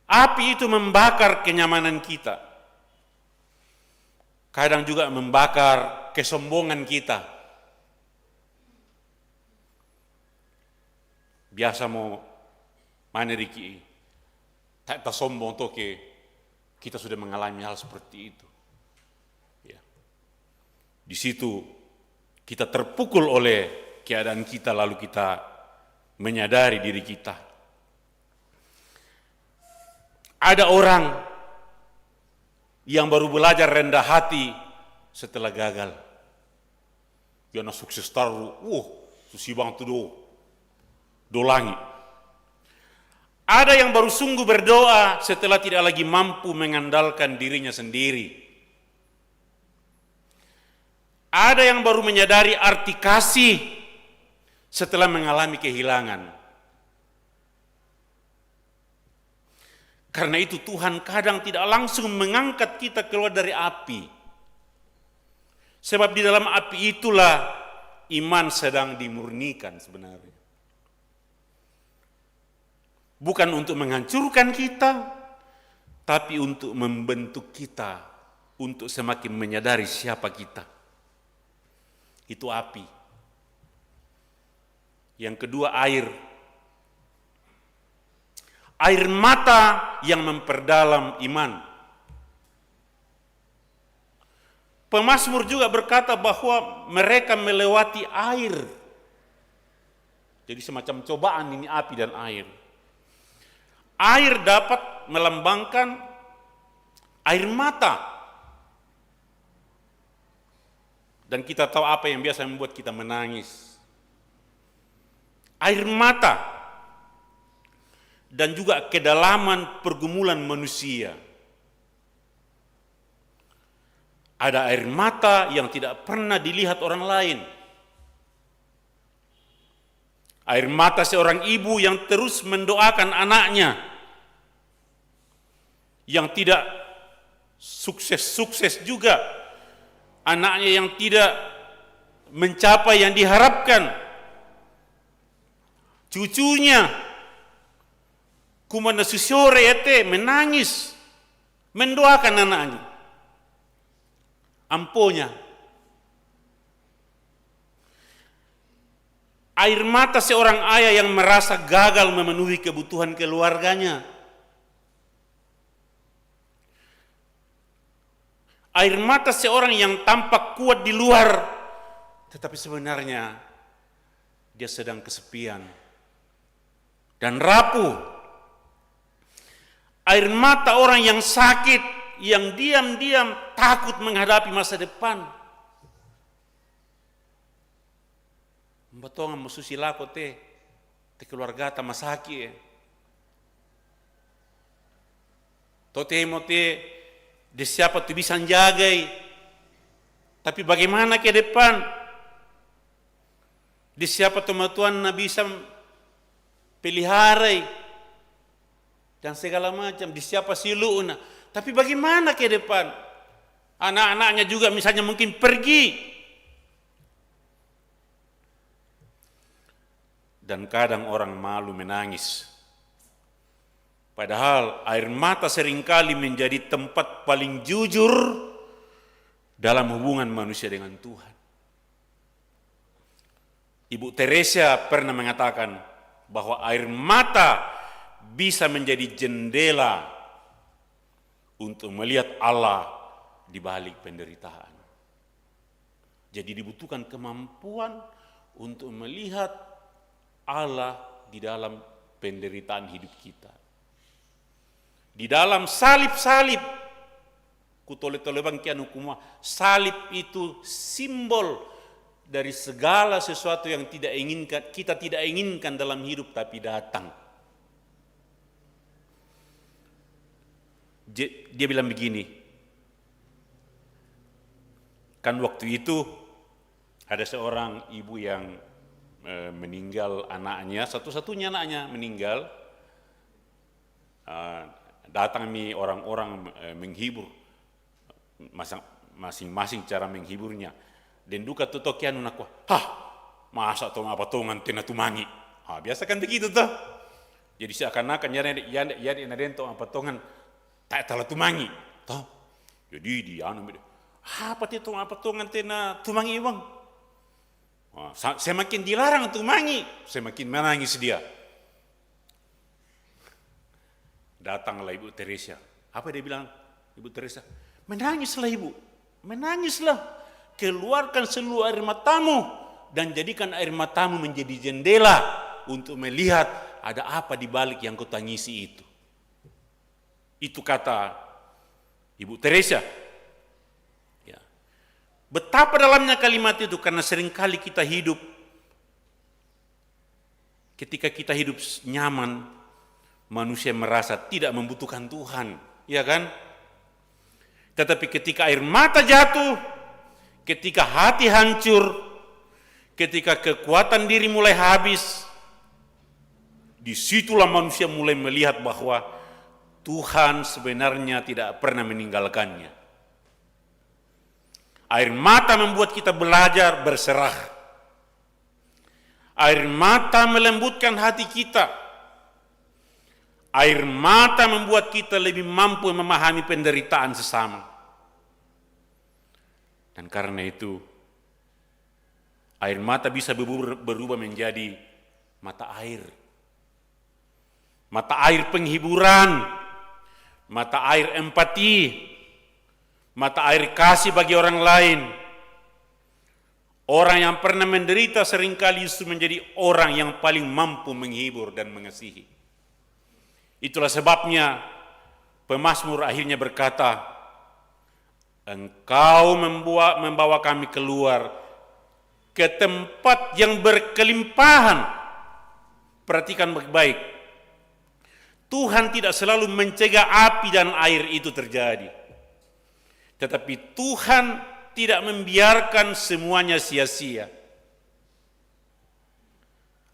S2: Api itu membakar kenyamanan kita. Kadang juga membakar kesombongan kita. Biasa mau maneriki, tak sombong toh ke kita sudah mengalami hal seperti itu. Ya. Di situ kita terpukul oleh keadaan kita, lalu kita menyadari diri kita. Ada orang yang baru belajar rendah hati setelah gagal. Yana sukses taruh, susibang tu dolangi. Ada yang baru sungguh berdoa setelah tidak lagi mampu mengandalkan dirinya sendiri. Ada yang baru menyadari arti kasih setelah mengalami kehilangan. Karena itu Tuhan kadang tidak langsung mengangkat kita keluar dari api. Sebab di dalam api itulah iman sedang dimurnikan sebenarnya. Bukan untuk menghancurkan kita, tapi untuk membentuk kita, untuk semakin menyadari siapa kita. Itu api. Yang kedua, air. Air mata yang memperdalam iman. Pemazmur juga berkata bahwa mereka melewati air. Jadi semacam cobaan ini api dan air. Air dapat melambangkan air mata. Dan kita tahu apa yang biasa membuat kita menangis. Air mata. Dan juga kedalaman pergumulan manusia. Ada air mata yang tidak pernah dilihat orang lain. Air mata seorang ibu yang terus mendoakan anaknya yang tidak sukses-sukses juga, anaknya yang tidak mencapai yang diharapkan, cucunya kumana susore ete menangis, mendoakan anaknya, amponya. Air mata seorang ayah yang merasa gagal memenuhi kebutuhan keluarganya. Air mata seorang yang tampak kuat di luar, tetapi sebenarnya dia sedang kesepian dan rapuh. Air mata orang yang sakit, yang diam-diam takut menghadapi masa depan. Batongan masusilako te keluarga ta masaki. Tote mo te di siapa tu bisa jagai. Tapi bagaimana ke depan? Di siapa tu Tuhan na bisa pelihara dan segala macam, di siapa siluuna. Tapi bagaimana ke depan? Anak-anaknya juga misalnya mungkin pergi. Dan kadang orang malu menangis. Padahal air mata seringkali menjadi tempat paling jujur dalam hubungan manusia dengan Tuhan. Ibu Teresa pernah mengatakan bahwa air mata bisa menjadi jendela untuk melihat Allah di balik penderitaan. Jadi dibutuhkan kemampuan untuk melihat Allah di dalam penderitaan hidup kita. Di dalam salib-salib, kutole-tole bang kianu kuma, salib itu simbol dari segala sesuatu yang kita tidak inginkan dalam hidup tapi datang. Dia bilang begini, kan waktu itu ada seorang ibu yang meninggal anaknya, satu-satunya anaknya meninggal. Datang nih orang-orang menghibur, masing-masing cara menghiburnya. Dan duka tu tokian unakwa, masa tong apa tongan tena tumangi. Biasa kan begitu toh. Jadi seakan-akan ya naden tong apa tongan tak telah tumangi, toh. Jadi dia apa ti tong apa tongan tena tumangi bang. Semakin dilarang tumangi, semakin menangis dia. Datanglah Ibu Teresa. Apa dia bilang? Ibu Teresa, menangislah ibu, menangislah. Keluarkan seluruh air matamu dan jadikan air matamu menjadi jendela untuk melihat ada apa di balik yang kau tangisi itu. Itu kata Ibu Teresa. Ya. Betapa dalamnya kalimat itu, karena seringkali kita hidup, ketika kita hidup nyaman, manusia merasa tidak membutuhkan Tuhan, ya kan? Tetapi ketika air mata jatuh, ketika hati hancur, ketika kekuatan diri mulai habis, disitulah manusia mulai melihat bahwa Tuhan sebenarnya tidak pernah meninggalkannya. Air mata membuat kita belajar berserah. Air mata melembutkan hati kita. Air mata membuat kita lebih mampu memahami penderitaan sesama. Dan karena itu, air mata bisa berubah menjadi mata air. Mata air penghiburan, mata air empati, mata air kasih bagi orang lain. Orang yang pernah menderita seringkali justru menjadi orang yang paling mampu menghibur dan mengasihi. Itulah sebabnya pemazmur akhirnya berkata, Engkau membawa kami keluar ke tempat yang berkelimpahan. Perhatikan baik-baik. Tuhan tidak selalu mencegah api dan air itu terjadi. Tetapi Tuhan tidak membiarkan semuanya sia-sia.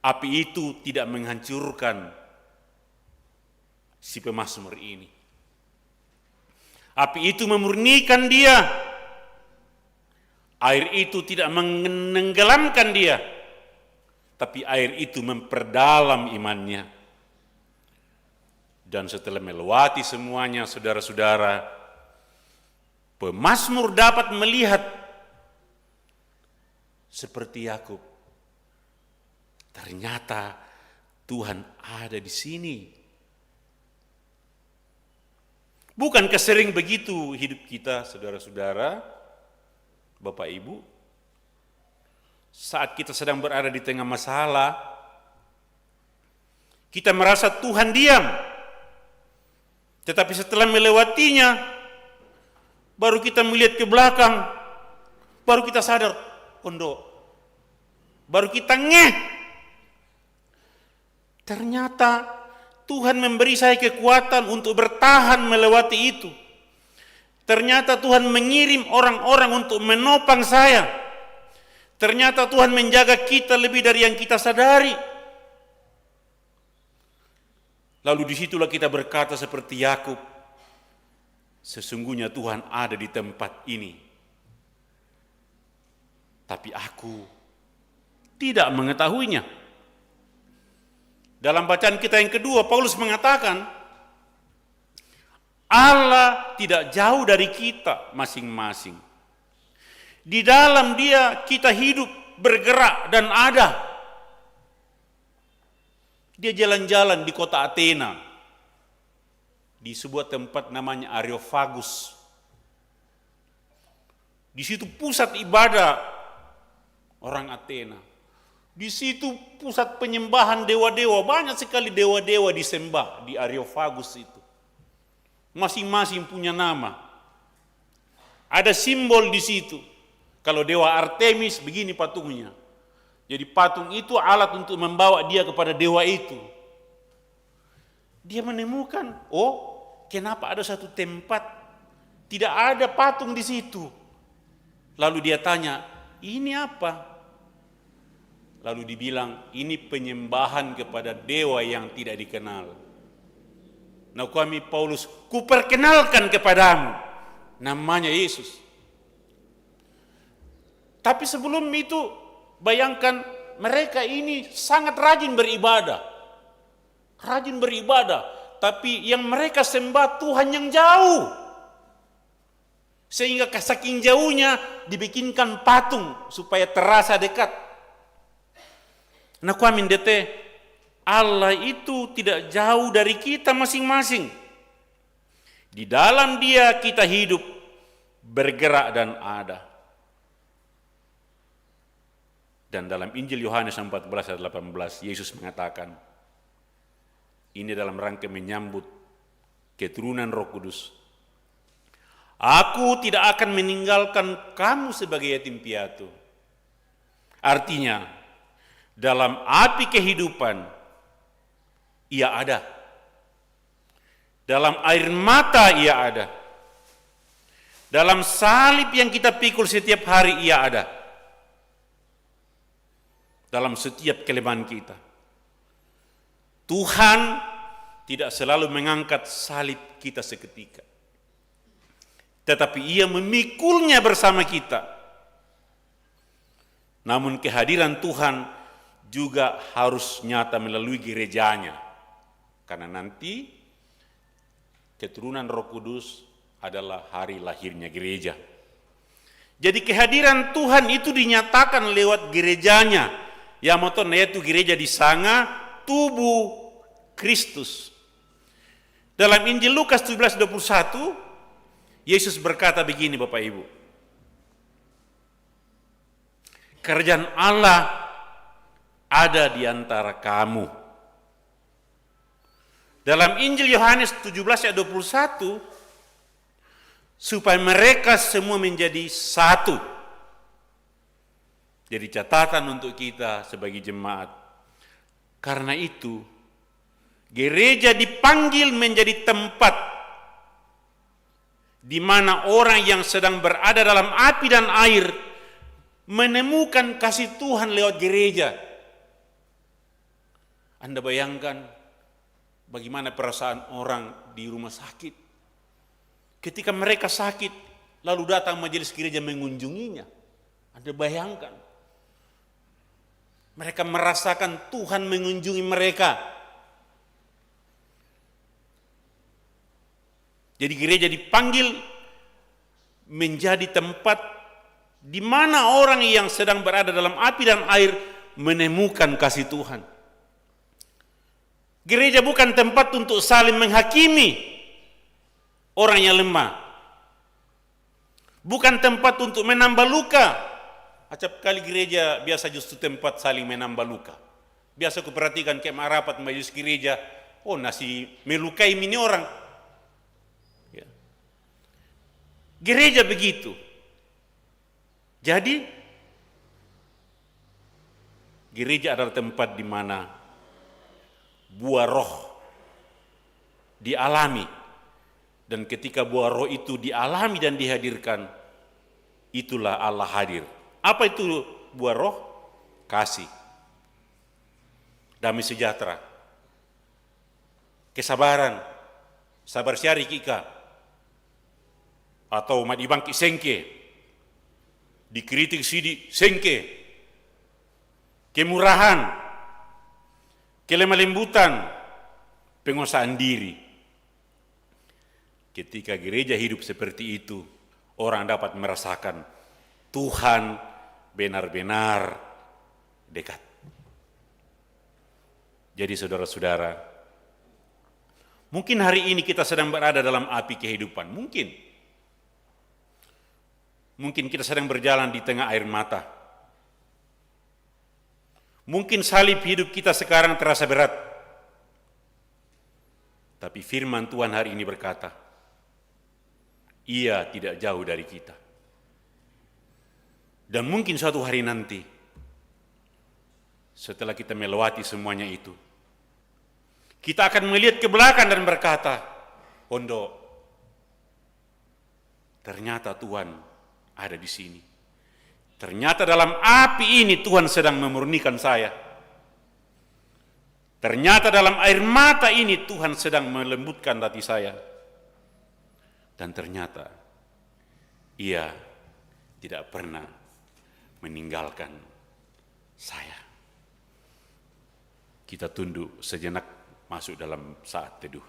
S2: Api itu tidak menghancurkan si pemazmur ini. Api itu memurnikan dia. Air itu tidak menenggelamkan dia, tapi air itu memperdalam imannya. Dan setelah melewati semuanya, saudara-saudara, pemazmur dapat melihat seperti Yakub. Ternyata Tuhan ada di sini. Bukankah sering begitu hidup kita, saudara-saudara, Bapak Ibu? Saat kita sedang berada di tengah masalah, kita merasa Tuhan diam. Tetapi setelah melewatinya, baru kita melihat ke belakang, baru kita sadar, baru kita ngeh. Ternyata Tuhan memberi saya kekuatan untuk bertahan melewati itu. Ternyata Tuhan mengirim orang-orang untuk menopang saya. Ternyata Tuhan menjaga kita lebih dari yang kita sadari. Lalu disitulah kita berkata seperti Yakub, sesungguhnya Tuhan ada di tempat ini. Tapi aku tidak mengetahuinya. Dalam bacaan kita yang kedua, Paulus mengatakan, Allah tidak jauh dari kita masing-masing. Di dalam Dia kita hidup, bergerak, dan ada. Dia jalan-jalan di kota Athena, di sebuah tempat namanya Areopagus. Di situ pusat ibadah orang Athena. Di situ pusat penyembahan dewa-dewa, banyak sekali dewa-dewa disembah di Areopagus itu. Masing-masing punya nama. Ada simbol di situ. Kalau dewa Artemis, begini patungnya. Jadi patung itu alat untuk membawa dia kepada dewa itu. Dia menemukan, kenapa ada satu tempat tidak ada patung di situ? Lalu dia tanya, ini apa? Lalu dibilang, ini penyembahan kepada dewa yang tidak dikenal. Nah kami Paulus, kuperkenalkan kepadamu, namanya Yesus. Tapi sebelum itu, bayangkan mereka ini sangat rajin beribadah. Rajin beribadah, tapi yang mereka sembah Tuhan yang jauh. Sehingga saking jauhnya dibikinkan patung supaya terasa dekat. Nah kami dete, Allah itu tidak jauh dari kita masing-masing. Di dalam Dia kita hidup, bergerak dan ada. Dan dalam Injil Yohanes 14 ayat 18, Yesus mengatakan, ini dalam rangka menyambut keturunan Roh Kudus. Aku tidak akan meninggalkan kamu sebagai yatim piatu. Artinya, dalam api kehidupan, Ia ada. Dalam air mata Ia ada. Dalam salib yang kita pikul setiap hari Ia ada. Dalam setiap kelemahan kita. Tuhan tidak selalu mengangkat salib kita seketika. Tetapi Ia memikulnya bersama kita. Namun kehadiran Tuhan juga harus nyata melalui gerejanya. Karena nanti keturunan Roh Kudus adalah hari lahirnya gereja. Jadi kehadiran Tuhan itu dinyatakan lewat gerejanya. Yaitu gereja di sana, tubuh Kristus. Dalam Injil Lukas 17:21, Yesus berkata begini Bapak Ibu. Kerajaan Allah ada di antara kamu. Dalam Injil Yohanes 17 ayat 21, supaya mereka semua menjadi satu. Jadi catatan untuk kita sebagai jemaat. Karena itu, gereja dipanggil menjadi tempat di mana orang yang sedang berada dalam api dan air menemukan kasih Tuhan lewat gereja. Anda bayangkan bagaimana perasaan orang di rumah sakit ketika mereka sakit, lalu datang majelis gereja mengunjunginya. Anda bayangkan, mereka merasakan Tuhan mengunjungi mereka. Jadi gereja dipanggil menjadi tempat di mana orang yang sedang berada dalam api dan air menemukan kasih Tuhan. Gereja bukan tempat untuk saling menghakimi orang yang lemah. Bukan tempat untuk menambah luka. Acap kali gereja biasa justru tempat saling menambah luka. Biasa kuperhatikan kemah rapat majelis gereja, nasi melukai ini orang. Ya. Gereja begitu. Jadi gereja adalah tempat di mana buah roh dialami, dan ketika buah roh itu dialami dan dihadirkan, itulah Allah hadir. Apa itu buah roh? Kasih, damai sejahtera, kesabaran, sabar syari kika, atau madibangki sengke, dikritik sidi sengke, kemurahan, kelemah lembutan, penguasaan diri. Ketika gereja hidup seperti itu, orang dapat merasakan Tuhan benar-benar dekat. Jadi saudara-saudara, mungkin hari ini kita sedang berada dalam api kehidupan. Mungkin kita sedang berjalan di tengah air mata. Mungkin salib hidup kita sekarang terasa berat. Tapi firman Tuhan hari ini berkata, Ia tidak jauh dari kita. Dan mungkin suatu hari nanti, setelah kita melewati semuanya itu, kita akan melihat ke belakang dan berkata, Ondo, ternyata Tuhan ada di sini. Ternyata dalam api ini Tuhan sedang memurnikan saya. Ternyata dalam air mata ini Tuhan sedang melembutkan hati saya. Dan ternyata Ia tidak pernah meninggalkan saya. Kita tunduk sejenak masuk dalam saat teduh.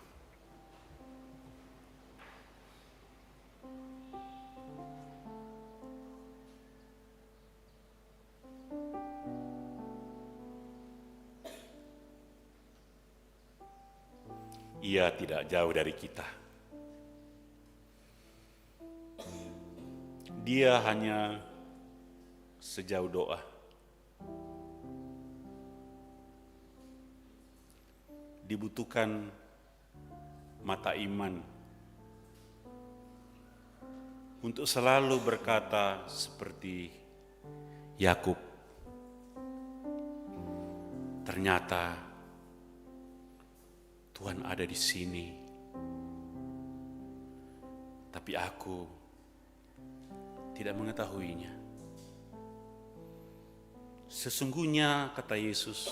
S2: Ia tidak jauh dari kita. Dia hanya sejauh doa. Dibutuhkan mata iman untuk selalu berkata seperti Yakub, ternyata Tuhan ada di sini, tapi aku tidak mengetahuinya. Sesungguhnya, kata Yesus,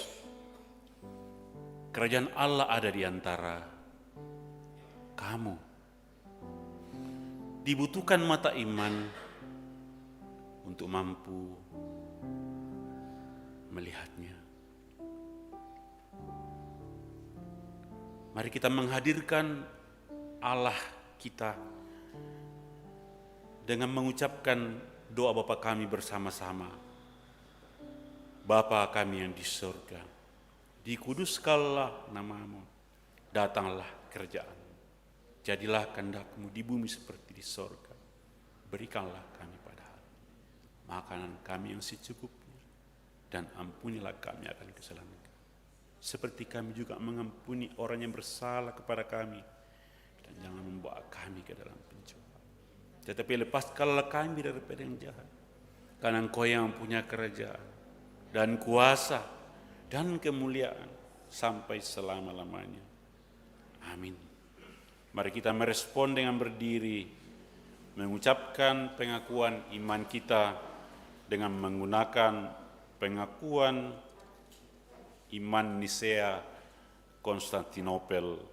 S2: kerajaan Allah ada di antara kamu. Dibutuhkan mata iman untuk mampu melihatnya. Mari kita menghadirkan Allah kita dengan mengucapkan doa Bapa kami bersama-sama. Bapa kami yang di surga, dikuduskanlah namamu, datanglah kerajaan-mu, jadilah kehendak-mu di bumi seperti di surga. Berikanlah kami pada hari makanan kami yang secukupnya, dan ampunilah kami akan kesalahan kami, seperti kami juga mengampuni orang yang bersalah kepada kami, dan jangan membawa kami ke dalam pencobaan, tetapi lepaskanlah kami daripada yang jahat, karena Engkau yang punya kerajaan dan kuasa dan kemuliaan sampai selama-lamanya. Amin. Mari kita merespon dengan berdiri, mengucapkan pengakuan iman kita dengan menggunakan pengakuan iman Nisea Konstantinopel.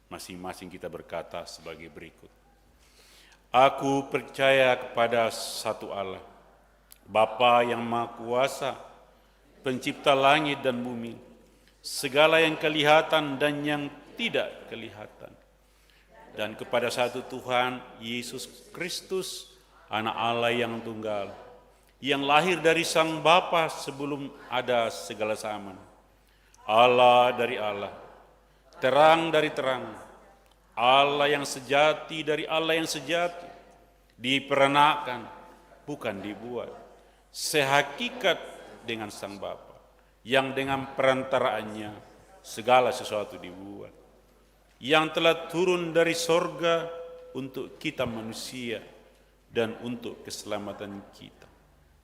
S2: Masing-masing kita berkata sebagai berikut. Aku percaya kepada satu Allah, Bapa yang Maha Kuasa, pencipta langit dan bumi, segala yang kelihatan dan yang tidak kelihatan. Dan kepada satu Tuhan, Yesus Kristus, Anak Allah yang tunggal, yang lahir dari Sang Bapa sebelum ada segala zaman. Allah dari Allah, terang dari terang, Allah yang sejati dari Allah yang sejati, diperanakan, bukan dibuat, sehakikat dengan Sang Bapa, yang dengan perantaraannya segala sesuatu dibuat, yang telah turun dari sorga untuk kita manusia dan untuk keselamatan kita,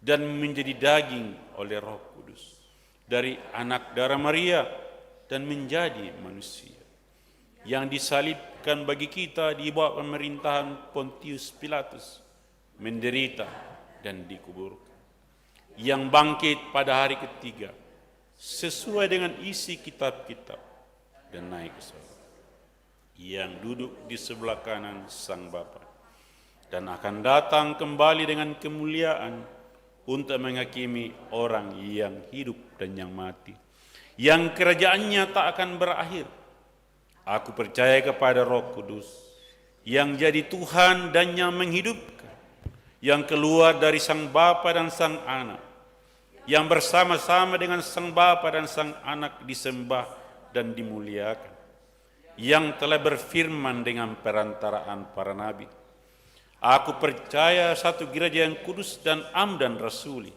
S2: dan menjadi daging oleh Roh Kudus dari anak darah Maria dan menjadi manusia, yang disalibkan bagi kita di bawah pemerintahan Pontius Pilatus, menderita dan dikuburkan, yang bangkit pada hari ketiga sesuai dengan isi kitab-kitab dan naik ke surga, yang duduk di sebelah kanan Sang Bapa dan akan datang kembali dengan kemuliaan untuk menghakimi orang yang hidup dan yang mati, yang kerajaannya tak akan berakhir. Aku percaya kepada Roh Kudus, yang jadi Tuhan dan yang menghidupkan, yang keluar dari Sang Bapa dan Sang Anak, yang bersama-sama dengan Sang Bapa dan Sang Anak disembah dan dimuliakan, yang telah berfirman dengan perantaraan para nabi. Aku percaya satu gereja yang kudus dan am dan rasuli.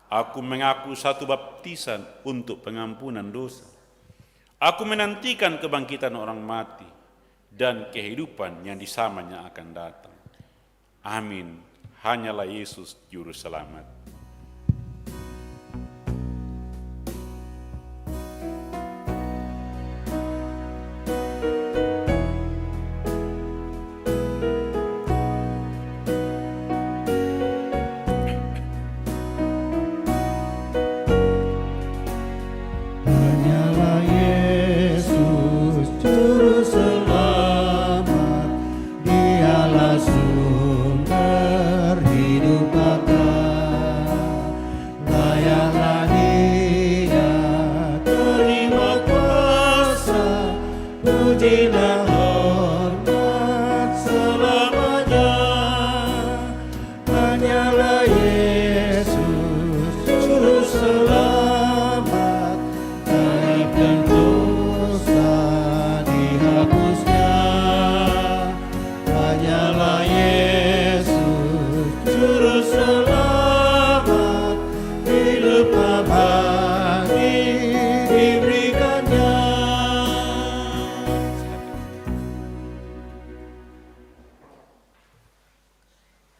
S2: Aku mengaku satu baptisan untuk pengampunan dosa. Aku menantikan kebangkitan orang mati dan kehidupan yang di samanya akan datang. Amin. Hanyalah Yesus juru selamat.
S4: Hanyalah Yesus juru selamat, Dialah sumber hidup kekal. Layaklah Dia terima kuasa, pujilah hormat selamanya. Hanyalah Yesus juru selamat, aib dan dosa dihapusnya. Hanyalah Yesus juru selamat, hidup abadi diberikannya.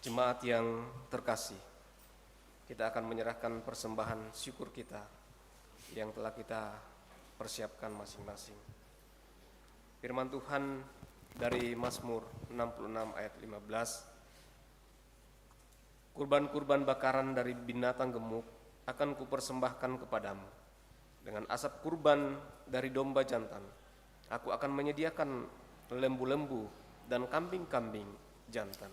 S1: Jemaat yang terkasih, kita akan menyerahkan persembahan syukur kita yang telah kita persiapkan masing-masing. Firman Tuhan dari Mazmur 66 ayat 15, kurban-kurban bakaran dari binatang gemuk akan kupersembahkan kepadamu. Dengan asap kurban dari domba jantan, aku akan menyediakan lembu-lembu dan kambing-kambing jantan.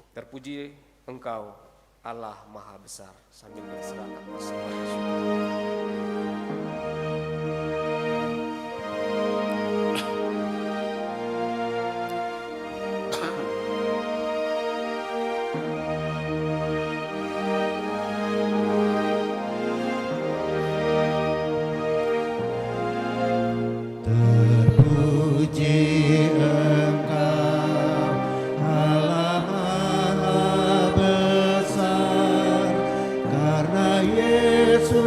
S1: Terpuji Engkau, Allah Maha Besar, sambil diserahkan persembahan syukur.
S4: Terpuji Engkau, Allah Maha Besar, karena Yesus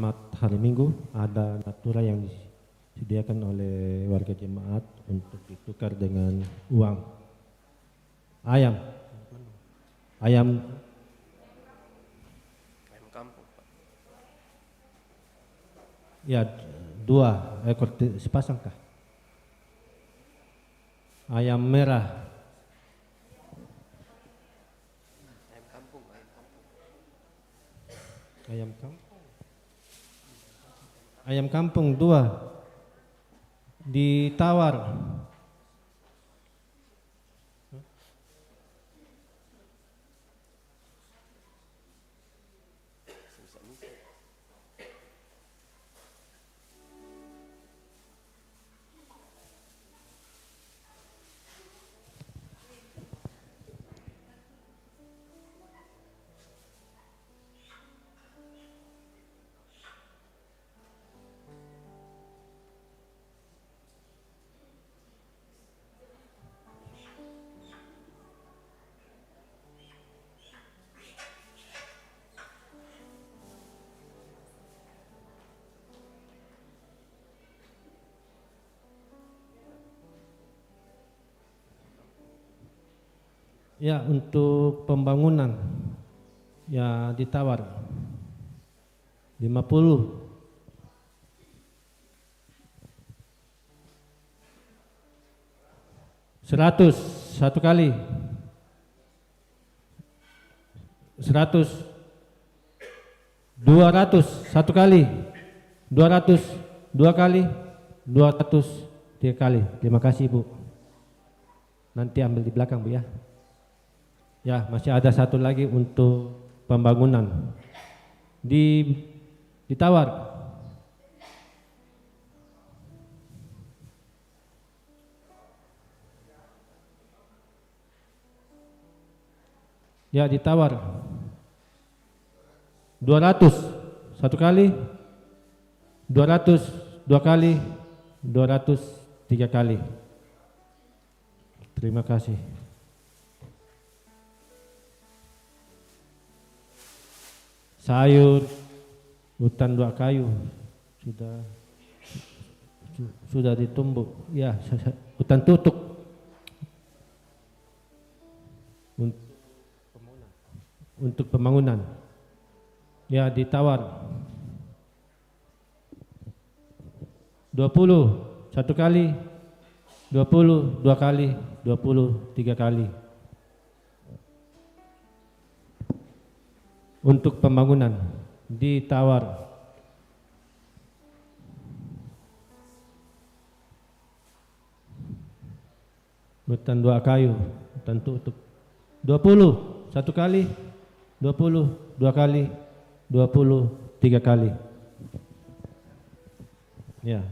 S4: Selamat hari Minggu. Ada natura yang disediakan oleh warga jemaat untuk ditukar dengan uang. Ayam
S1: Ayam kampung, Pak.
S4: ya 2 ekor sepasang kah? Ayam merah
S1: Ayam kampung, ayam kampung.
S4: ayam kampung ayam kampung 2 ditawar. Ya, untuk pembangunan ya ditawar 50. 100 satu kali. 100. 200 satu kali. 200 2 kali. 200 3 kali. Terima kasih, Bu. Nanti ambil di belakang, Bu, ya. Ya, masih ada satu lagi untuk pembangunan. Ditawar. Ya, ditawar. 200 satu kali. 200 2 kali. 200 3 kali. Terima kasih. Sayur hutan 2 kayu sudah ditumbuk. Ya, hutan tutuk untuk pembangunan. Ya, ditawar 20 satu kali, 20 2 kali, 20 3 kali. Untuk pembangunan ditawar hutan 2 kayu, hutan tutup 20 satu kali, 20 2 kali, 20 3 kali. Ya,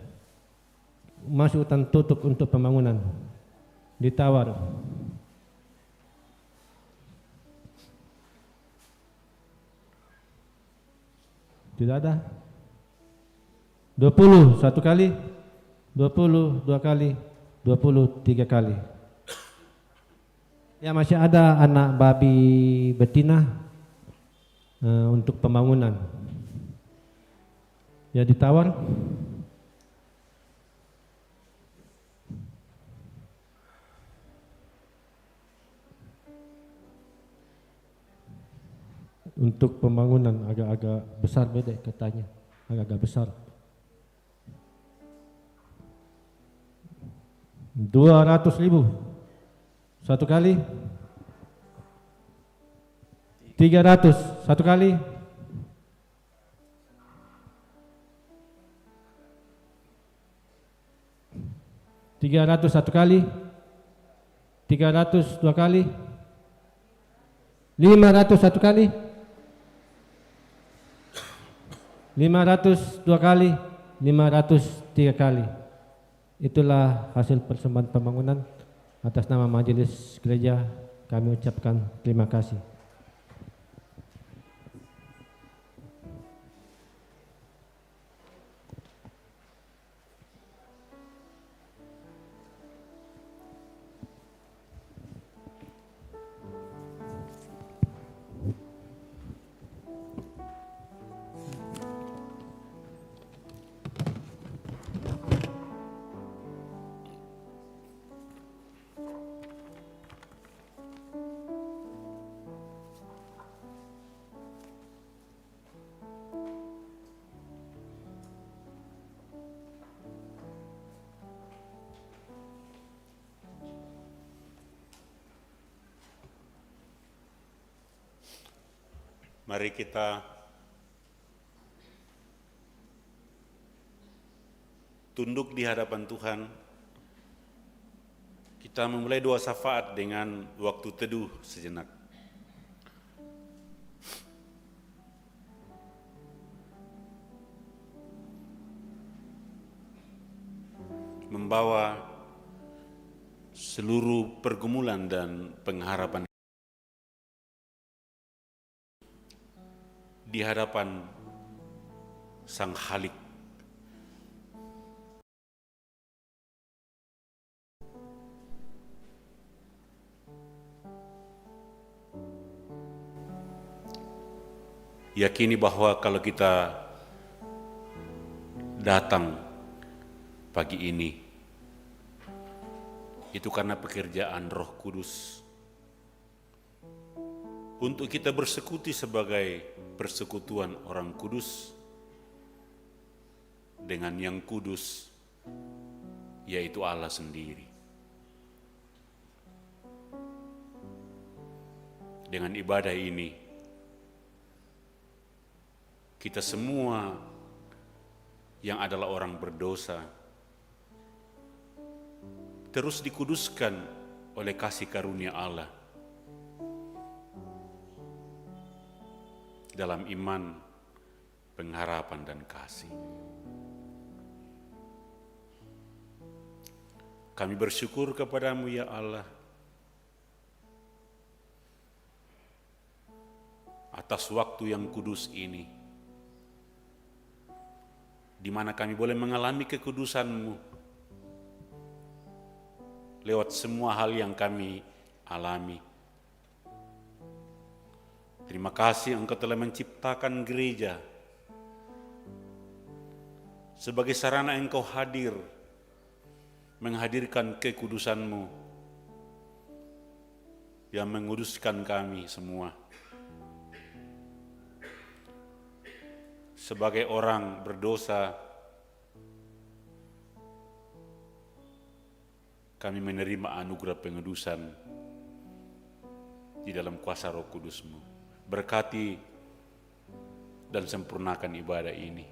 S4: masuk hutan tutup untuk pembangunan ditawar tidak ada. 20 satu kali, 20 2 kali, 20 3 kali. Ya, masih ada anak babi betina untuk pembangunan. Ya, ditawar untuk pembangunan agak-agak besar, beda katanya, agak-agak besar. 200.000 satu kali, 300 satu kali, 300 satu kali, 300 2 kali, 500 satu kali, 500 2 kali, 500 3 kali. Itulah hasil persembahan pembangunan. Atas nama Majelis Gereja kami ucapkan terima kasih.
S2: Mari kita tunduk di hadapan Tuhan. Kita memulai doa syafaat dengan waktu teduh sejenak. Membawa seluruh pergumulan dan pengharapan di hadapan Sang Khalik. Yakini bahwa kalau kita datang pagi ini, itu karena pekerjaan Roh Kudus untuk kita bersekutu sebagai persekutuan orang kudus dengan yang kudus, yaitu Allah sendiri. Dengan ibadah ini, kita semua yang adalah orang berdosa terus dikuduskan oleh kasih karunia Allah dalam iman, pengharapan, dan kasih. Kami bersyukur kepadamu ya Allah atas waktu yang kudus ini, di mana kami boleh mengalami kekudusan-Mu lewat semua hal yang kami alami. Terima kasih Engkau telah menciptakan gereja sebagai sarana Engkau hadir, menghadirkan kekudusan-Mu yang menguduskan kami semua. Sebagai orang berdosa, kami menerima anugerah pengudusan di dalam kuasa Roh Kudus-Mu. Berkati dan sempurnakan ibadah ini.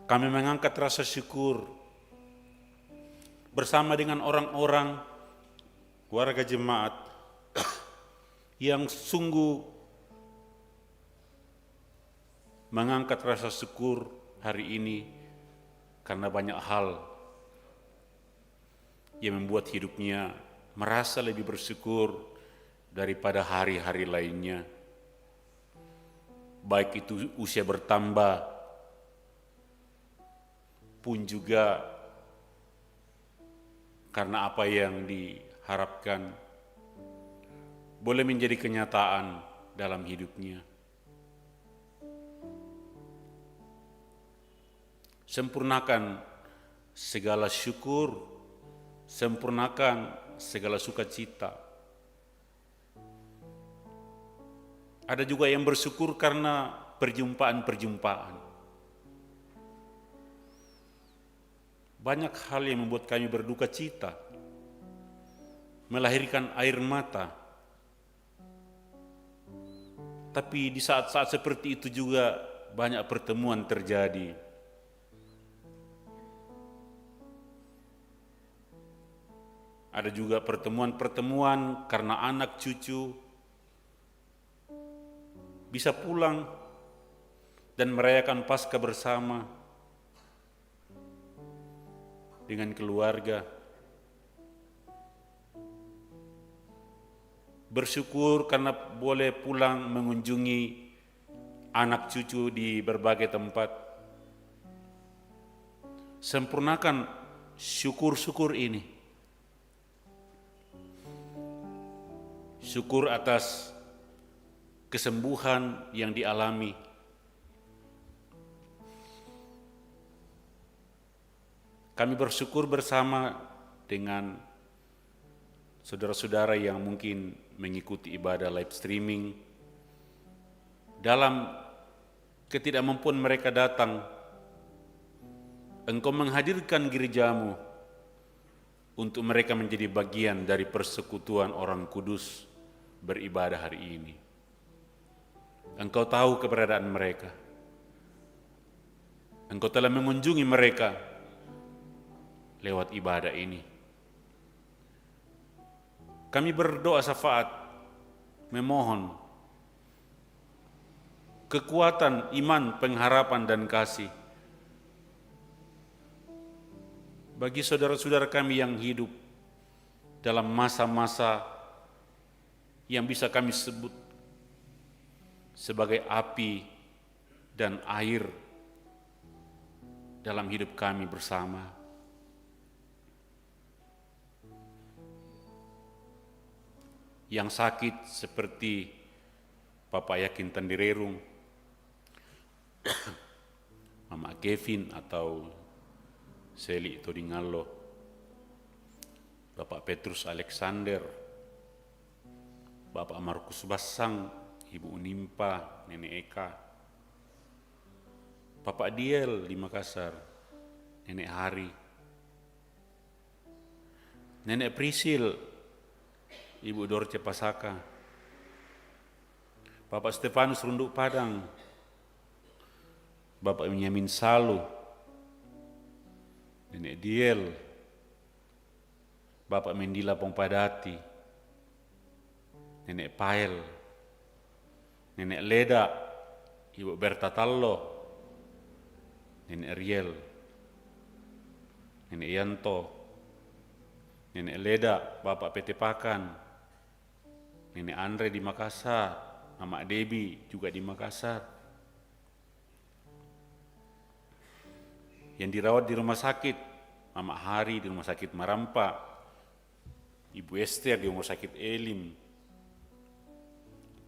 S2: Kami mengangkat rasa syukur bersama dengan orang-orang warga jemaat yang sungguh mengangkat rasa syukur hari ini karena banyak hal yang membuat hidupnya merasa lebih bersyukur daripada hari-hari lainnya. Baik itu usia bertambah pun juga karena apa yang diharapkan boleh menjadi kenyataan dalam hidupnya. Sempurnakan segala syukur, sempurnakan segala sukacita. Ada juga yang bersyukur karena perjumpaan-perjumpaan. Banyak hal yang membuat kami berduka cita, melahirkan air mata. Tapi di saat-saat seperti itu juga banyak pertemuan terjadi. Ada juga pertemuan-pertemuan karena anak cucu bisa pulang dan merayakan Paskah bersama dengan keluarga. Bersyukur karena boleh pulang mengunjungi anak cucu di berbagai tempat. Sempurnakan syukur-syukur ini. Syukur atas kesembuhan yang dialami. Kami bersyukur bersama dengan saudara-saudara yang mungkin mengikuti ibadah live streaming. Dalam ketidakmampuan mereka datang, Engkau menghadirkan gerejamu untuk mereka menjadi bagian dari persekutuan orang kudus beribadah hari ini. Engkau tahu keberadaan mereka. Engkau telah mengunjungi mereka lewat ibadah ini. Kami berdoa syafaat, memohon kekuatan iman, pengharapan, dan kasih bagi saudara-saudara kami yang hidup dalam masa-masa yang bisa kami sebut sebagai api dan air dalam hidup kami bersama. Yang sakit seperti Bapak Yakin Tandirerung, Mama Kevin atau Seli Todingallo, Bapak Petrus Alexander, Bapak Markus Basang, Ibu Unimpa, Nenek Eka, Bapak Diel di Makassar, Nenek Hari, Nenek Prisil, Ibu Dorce Pasaka, Bapak Stefanus Runduk Padang, Bapak Benyamin Salu, Nenek Diel, Bapak Mendila Pongpadati, Nenek Pael, Nenek Leda, Ibu Berta Tallo, Nenek Riel, Nenek Yanto, Nenek Leda, Bapak PT Pakan, Nenek Andre di Makassar, Mama Debi juga di Makassar. Yang dirawat di rumah sakit, Mama Hari di rumah sakit Marampa, Ibu Esther di rumah sakit Elim,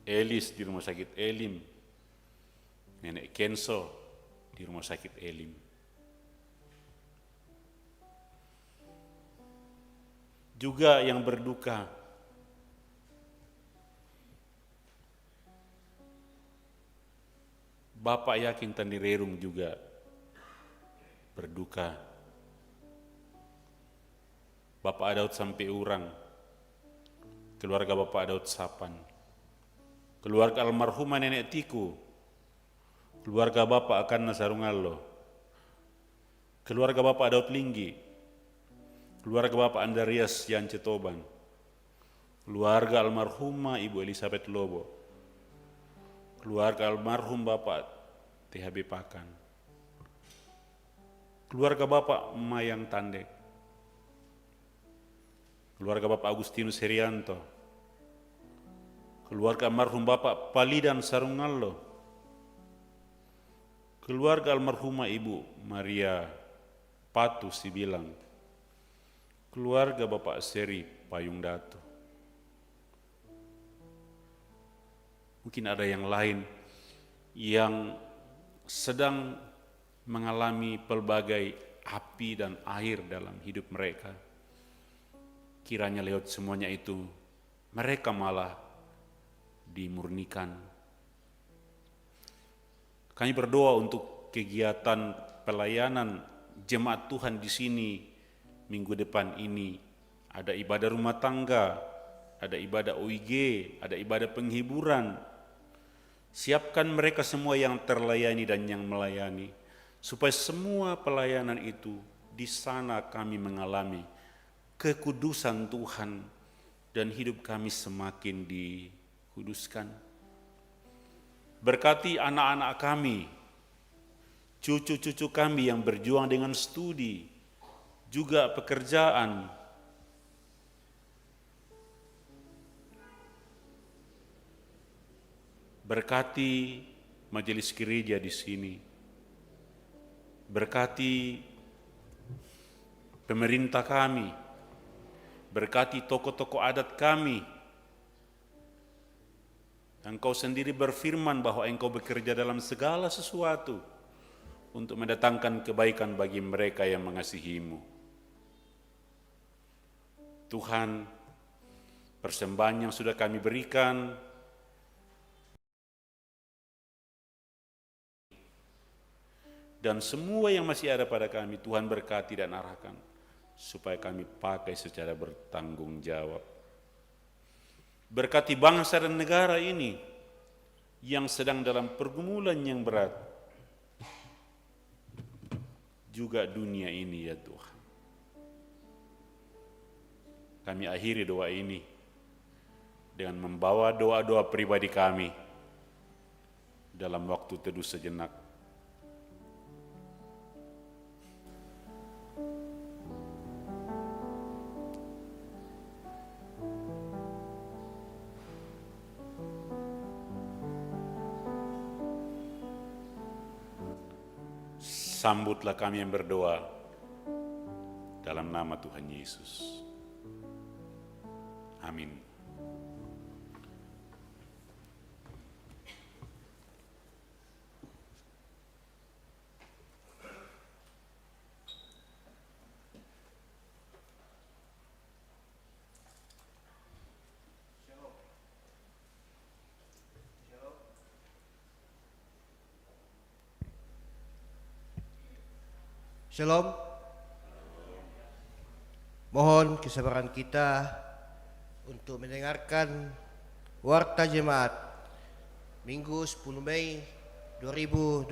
S2: Elis di rumah sakit Elim, Nenek Kenso di rumah sakit Elim. Juga yang berduka, Bapak Yakin Tandirerung juga berduka. Bapak Daud Sampai Urang, keluarga Bapak Daud Sapan, keluarga almarhumah Nenek Tiku, keluarga Bapak Akan Nasarungallo, keluarga Bapak Daud Linggi, keluarga Bapak Andarias Yance Toban, keluarga almarhumah Ibu Elizabeth Lobo, keluarga almarhum Bapak THB Pakan, keluarga Bapak Mayang Tandek, keluarga Bapak Agustinus Herianto, keluarga almarhum Bapak Palidan Sarungallo, keluarga almarhumah Ibu Maria Patu Sibilang, keluarga Bapak Seri Payung Dato. Mungkin ada yang lain yang sedang mengalami pelbagai api dan air dalam hidup mereka. Kiranya lewat semuanya itu, mereka malah dimurnikan. Kami berdoa untuk kegiatan pelayanan jemaat Tuhan di sini minggu depan ini. Ada ibadah rumah tangga, ada ibadah OIG, ada ibadah penghiburan. Siapkan mereka semua yang terlayani dan yang melayani, supaya semua pelayanan itu di sana kami mengalami kekudusan Tuhan dan hidup kami semakin dikuduskan. Berkati anak-anak kami, cucu-cucu kami yang berjuang dengan studi, juga pekerjaan. Berkati majelis gereja di sini. Berkati pemerintah kami. Berkati tokoh-tokoh adat kami. Engkau sendiri berfirman bahwa Engkau bekerja dalam segala sesuatu untuk mendatangkan kebaikan bagi mereka yang mengasihi-Mu. Tuhan, persembahan yang sudah kami berikan dan semua yang masih ada pada kami, Tuhan berkati dan arahkan supaya kami pakai secara bertanggung jawab. Berkati bangsa dan negara ini, yang sedang dalam pergumulan yang berat, juga dunia ini ya Tuhan. Kami akhiri doa ini dengan membawa doa-doa pribadi kami dalam waktu teduh sejenak. Sambutlah kami yang berdoa dalam nama Tuhan Yesus. Amin.
S7: Shalom. Mohon kesabaran kita untuk mendengarkan Warta Jemaat Minggu 10 Mei 2026.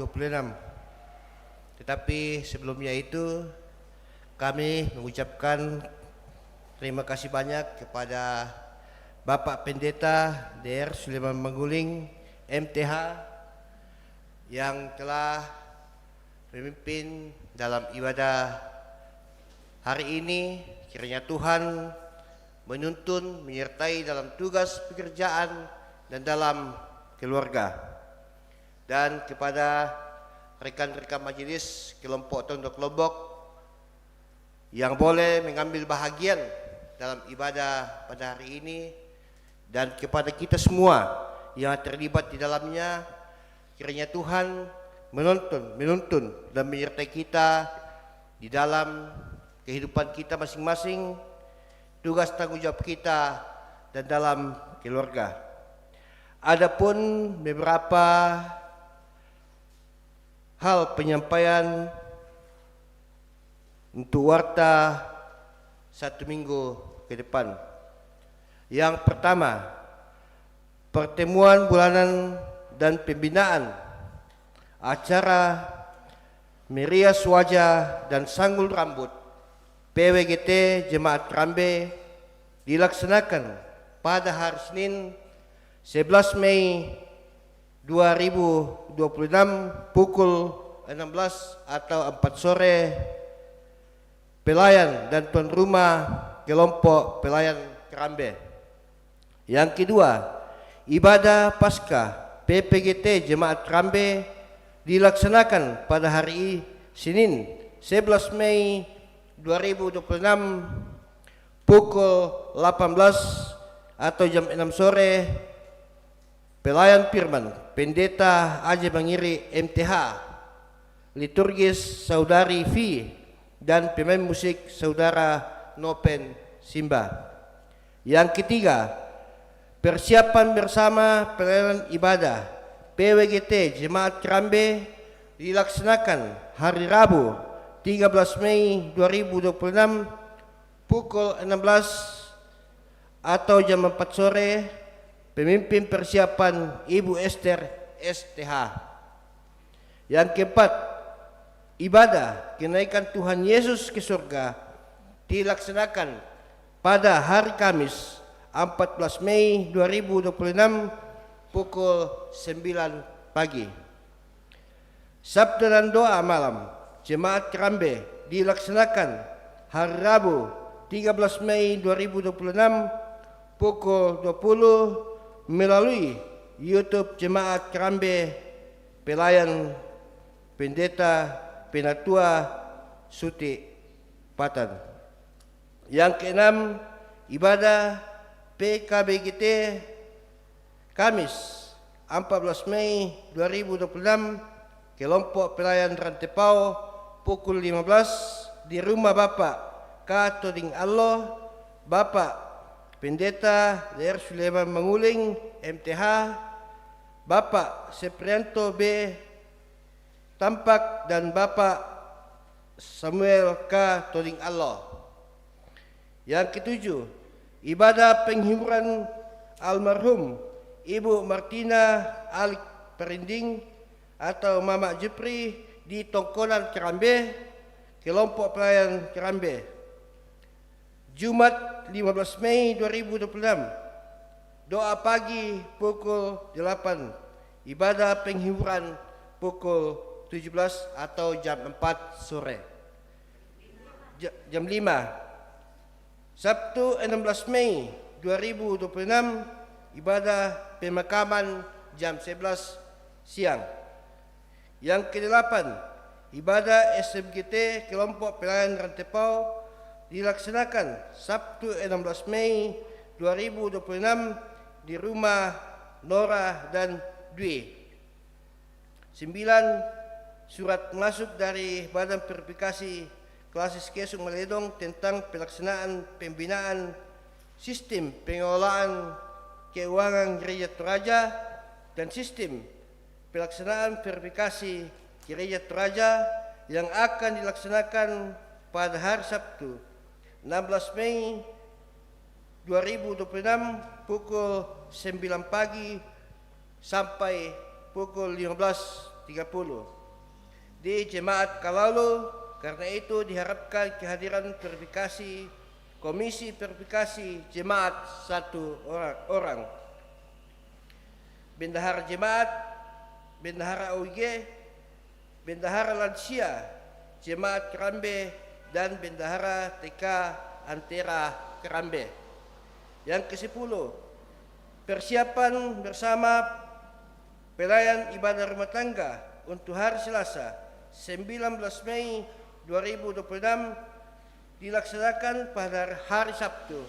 S7: Tetapi sebelumnya itu kami mengucapkan terima kasih banyak kepada Bapak Pendeta DR Suleman Mangguling MTH yang telah memimpin dalam ibadah hari ini. Kiranya Tuhan menuntun, menyertai dalam tugas pekerjaan dan dalam keluarga. Dan kepada rekan-rekan majelis kelompok Tondok Lombok yang boleh mengambil bahagian dalam ibadah pada hari ini, dan kepada kita semua yang terlibat di dalamnya, kiranya Tuhan menuntun dan menyertai kita di dalam kehidupan kita masing-masing, tugas tanggung jawab kita dan dalam keluarga. Adapun beberapa hal penyampaian untuk warta 1 minggu ke depan. Yang pertama, pertemuan bulanan dan pembinaan acara merias wajah dan sanggul rambut PWGT Jemaat Kerambe dilaksanakan pada hari Senin 11 Mei 2026 pukul 16 atau 4 sore. Pelayan dan tuan rumah kelompok pelayan Kerambe. Yang kedua, ibadah Paskah PPGT Jemaat Kerambe dilaksanakan pada hari Senin 11 Mei 2026 pukul 18 atau jam 6 sore. Pelayan firman Pendeta Aji Mangiri MTH, liturgis Saudari V, dan pemain musik Saudara Nopen Simba. Yang ketiga, persiapan bersama pelayanan ibadah PWGT Jemaat Kerambe dilaksanakan hari Rabu 13 Mei 2026 pukul 16 atau jam 4 sore. Pemimpin persiapan Ibu Esther STH. Yang keempat, ibadah kenaikan Tuhan Yesus ke surga dilaksanakan pada hari Kamis 14 Mei 2026 pukul 9 pagi. Sabda dan doa malam Jemaat Kerambe dilaksanakan hari Rabu 13 Mei 2026 pukul 20 melalui YouTube Jemaat Kerambe Pelayan Pendeta Penatua Suti Patan. Yang keenam, ibadah PKBGT Kamis 14 Mei 2026 kelompok pelayan Rantepau pukul 15 di rumah Bapak K. Toding Allah, Bapak Pendeta DR Suleman Mangguling MTH, Bapak Seprianto B. Tampak, dan Bapak Samuel K. Toding Allah. Yang ketujuh, ibadah penghiburan almarhum Ibu Martina Alik Perinding atau Mama Jepri di Tongkonan Kerambe, kelompok pelayan Kerambe. Jumat 15 Mei 2026, doa pagi pukul 8, ibadah penghiburan pukul 17 atau jam 4 sore. Jam 5, Sabtu 16 Mei 2026, ibadah pemakaman jam 11 siang. Yang ke-8, ibadah SMGT kelompok pelayan Rantepau dilaksanakan Sabtu 16 Mei 2026 di rumah Nora dan Dwi. 9, surat masuk dari Badan Verifikasi Klasis Kesung Maledong tentang pelaksanaan pembinaan sistem pengelolaan keuangan Gereja Toraja dan sistem pelaksanaan verifikasi Gereja Toraja yang akan dilaksanakan pada hari Sabtu 16 Mei 2026 pukul 9 pagi sampai pukul 15.30 di Jemaat Kalalu. Karena itu diharapkan kehadiran verifikasi Komisi Verifikasi Jemaat 1 orang, Bendahara Jemaat, Bendahara OIG, Bendahara Lansia Jemaat Kerambe, dan Bendahara TK Antera Kerambe. Yang ke-10, persiapan bersama pelayan ibadah rumah tangga untuk hari Selasa 19 Mei 2026 dilaksanakan pada hari Sabtu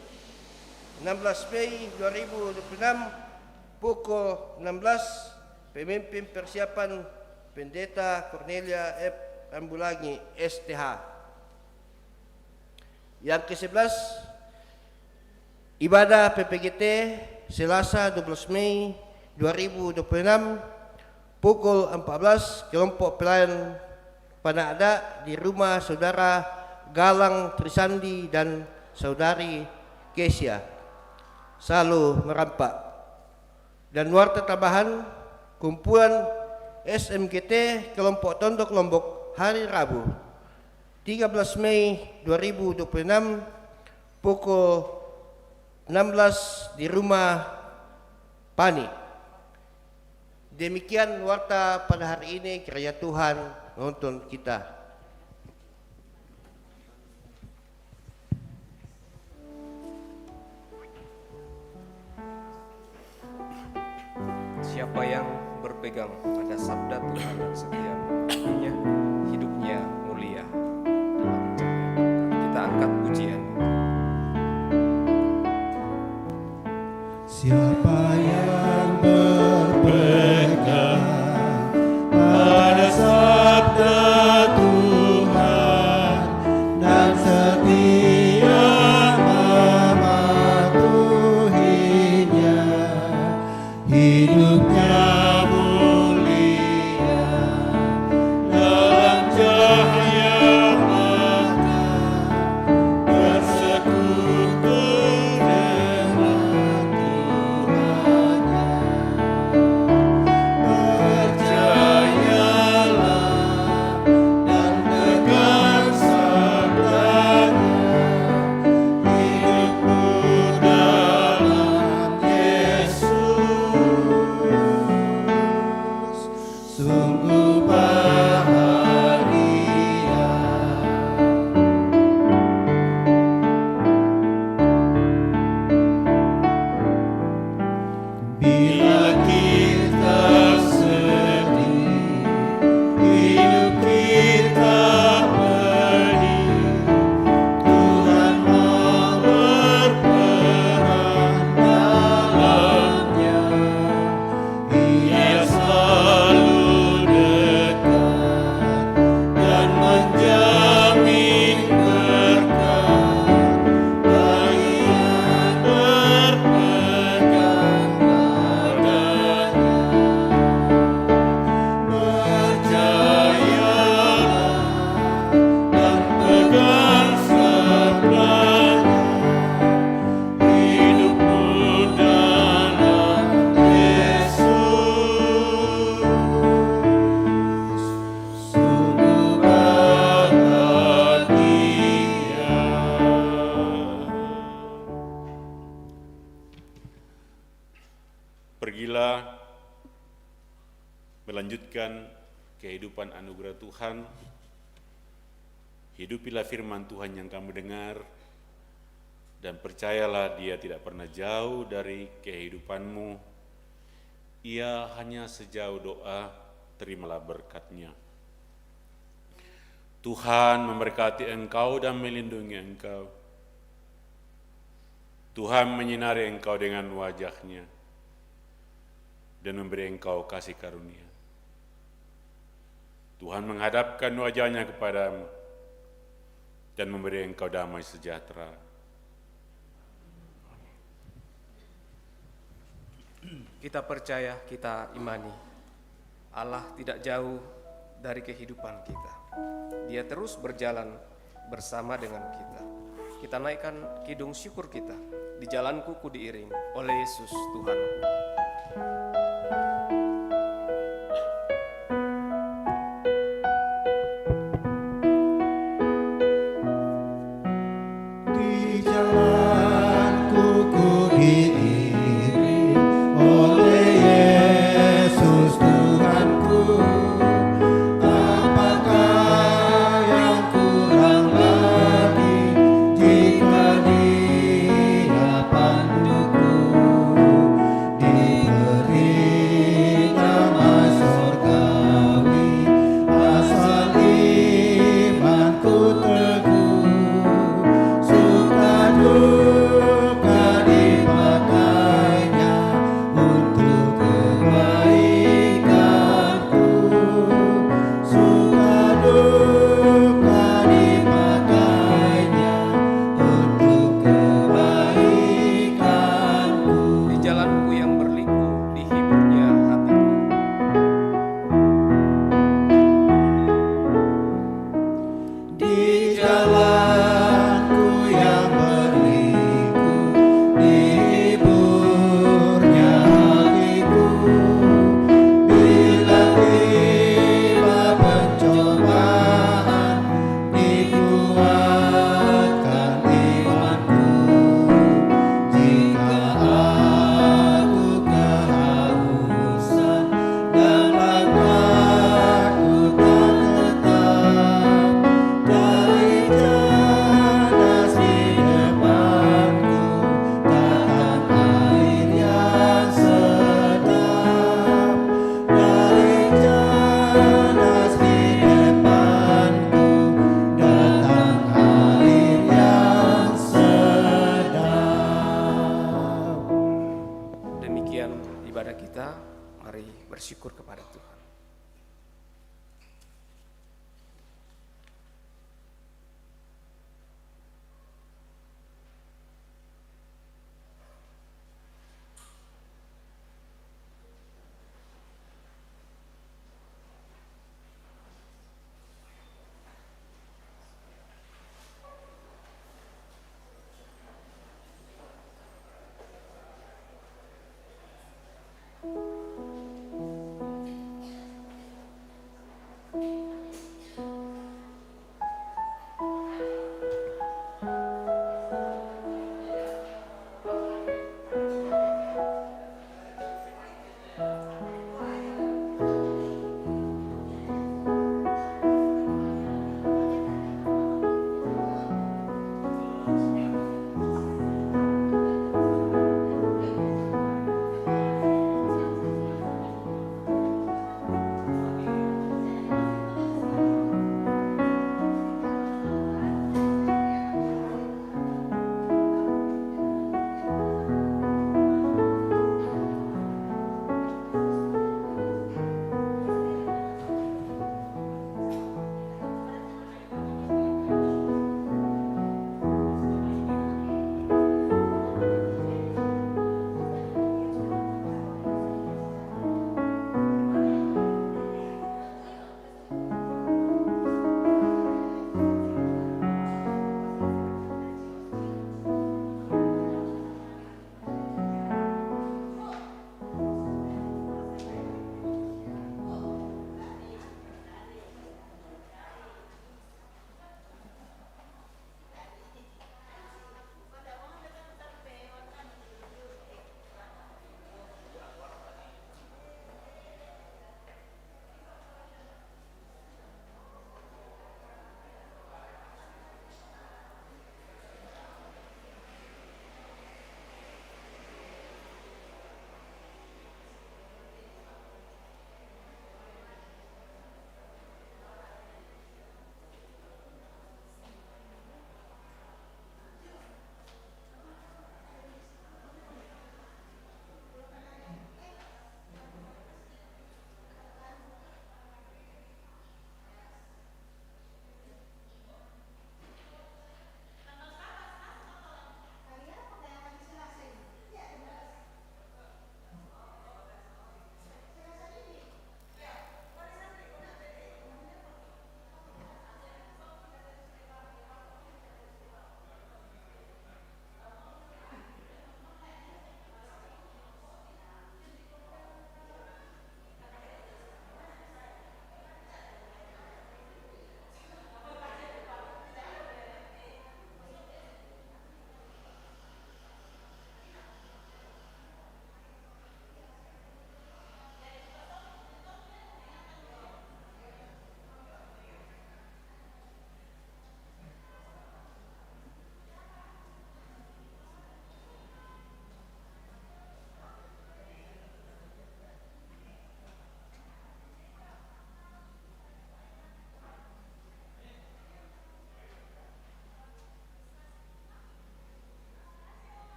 S7: 16 Mei 2026 pukul 16. Pemimpin persiapan Pendeta Cornelia F. Rambulangi STH. Yang ke-11, ibadah PPGT Selasa 12 Mei 2026 pukul 14, kelompok pelayan Panada di rumah saudara Galang Trisandi dan saudari Kesia Salu Merampak. Dan warta tambahan, kumpulan SMGT kelompok Tondok Lombok hari Rabu 13 Mei 2026 pukul 16 di rumah Pani. Demikian warta pada hari ini. Kiranya Tuhan menuntun kita.
S1: Siapa yang berpegang pada sabda Tuhan dan setia mengikutinya, hidupnya mulia. Kita angkat pujian.
S8: Siapa yang berpegang pada sabda Tuhan
S2: kehidupan anugerah Tuhan, hidupilah firman Tuhan yang kamu dengar, dan percayalah Dia tidak pernah jauh dari kehidupanmu. Ia hanya sejauh doa, terimalah berkat-Nya. Tuhan memberkati engkau dan melindungi engkau. Tuhan menyinari engkau dengan wajah-Nya dan memberi engkau kasih karunia. Tuhan menghadapkan wajah-Nya kepadamu dan memberi engkau damai sejahtera.
S1: Kita percaya, kita imani, Allah tidak jauh dari kehidupan kita. Dia terus berjalan bersama dengan kita. Kita naikkan kidung syukur kita. Di jalanku ku diiring oleh Yesus Tuhanku.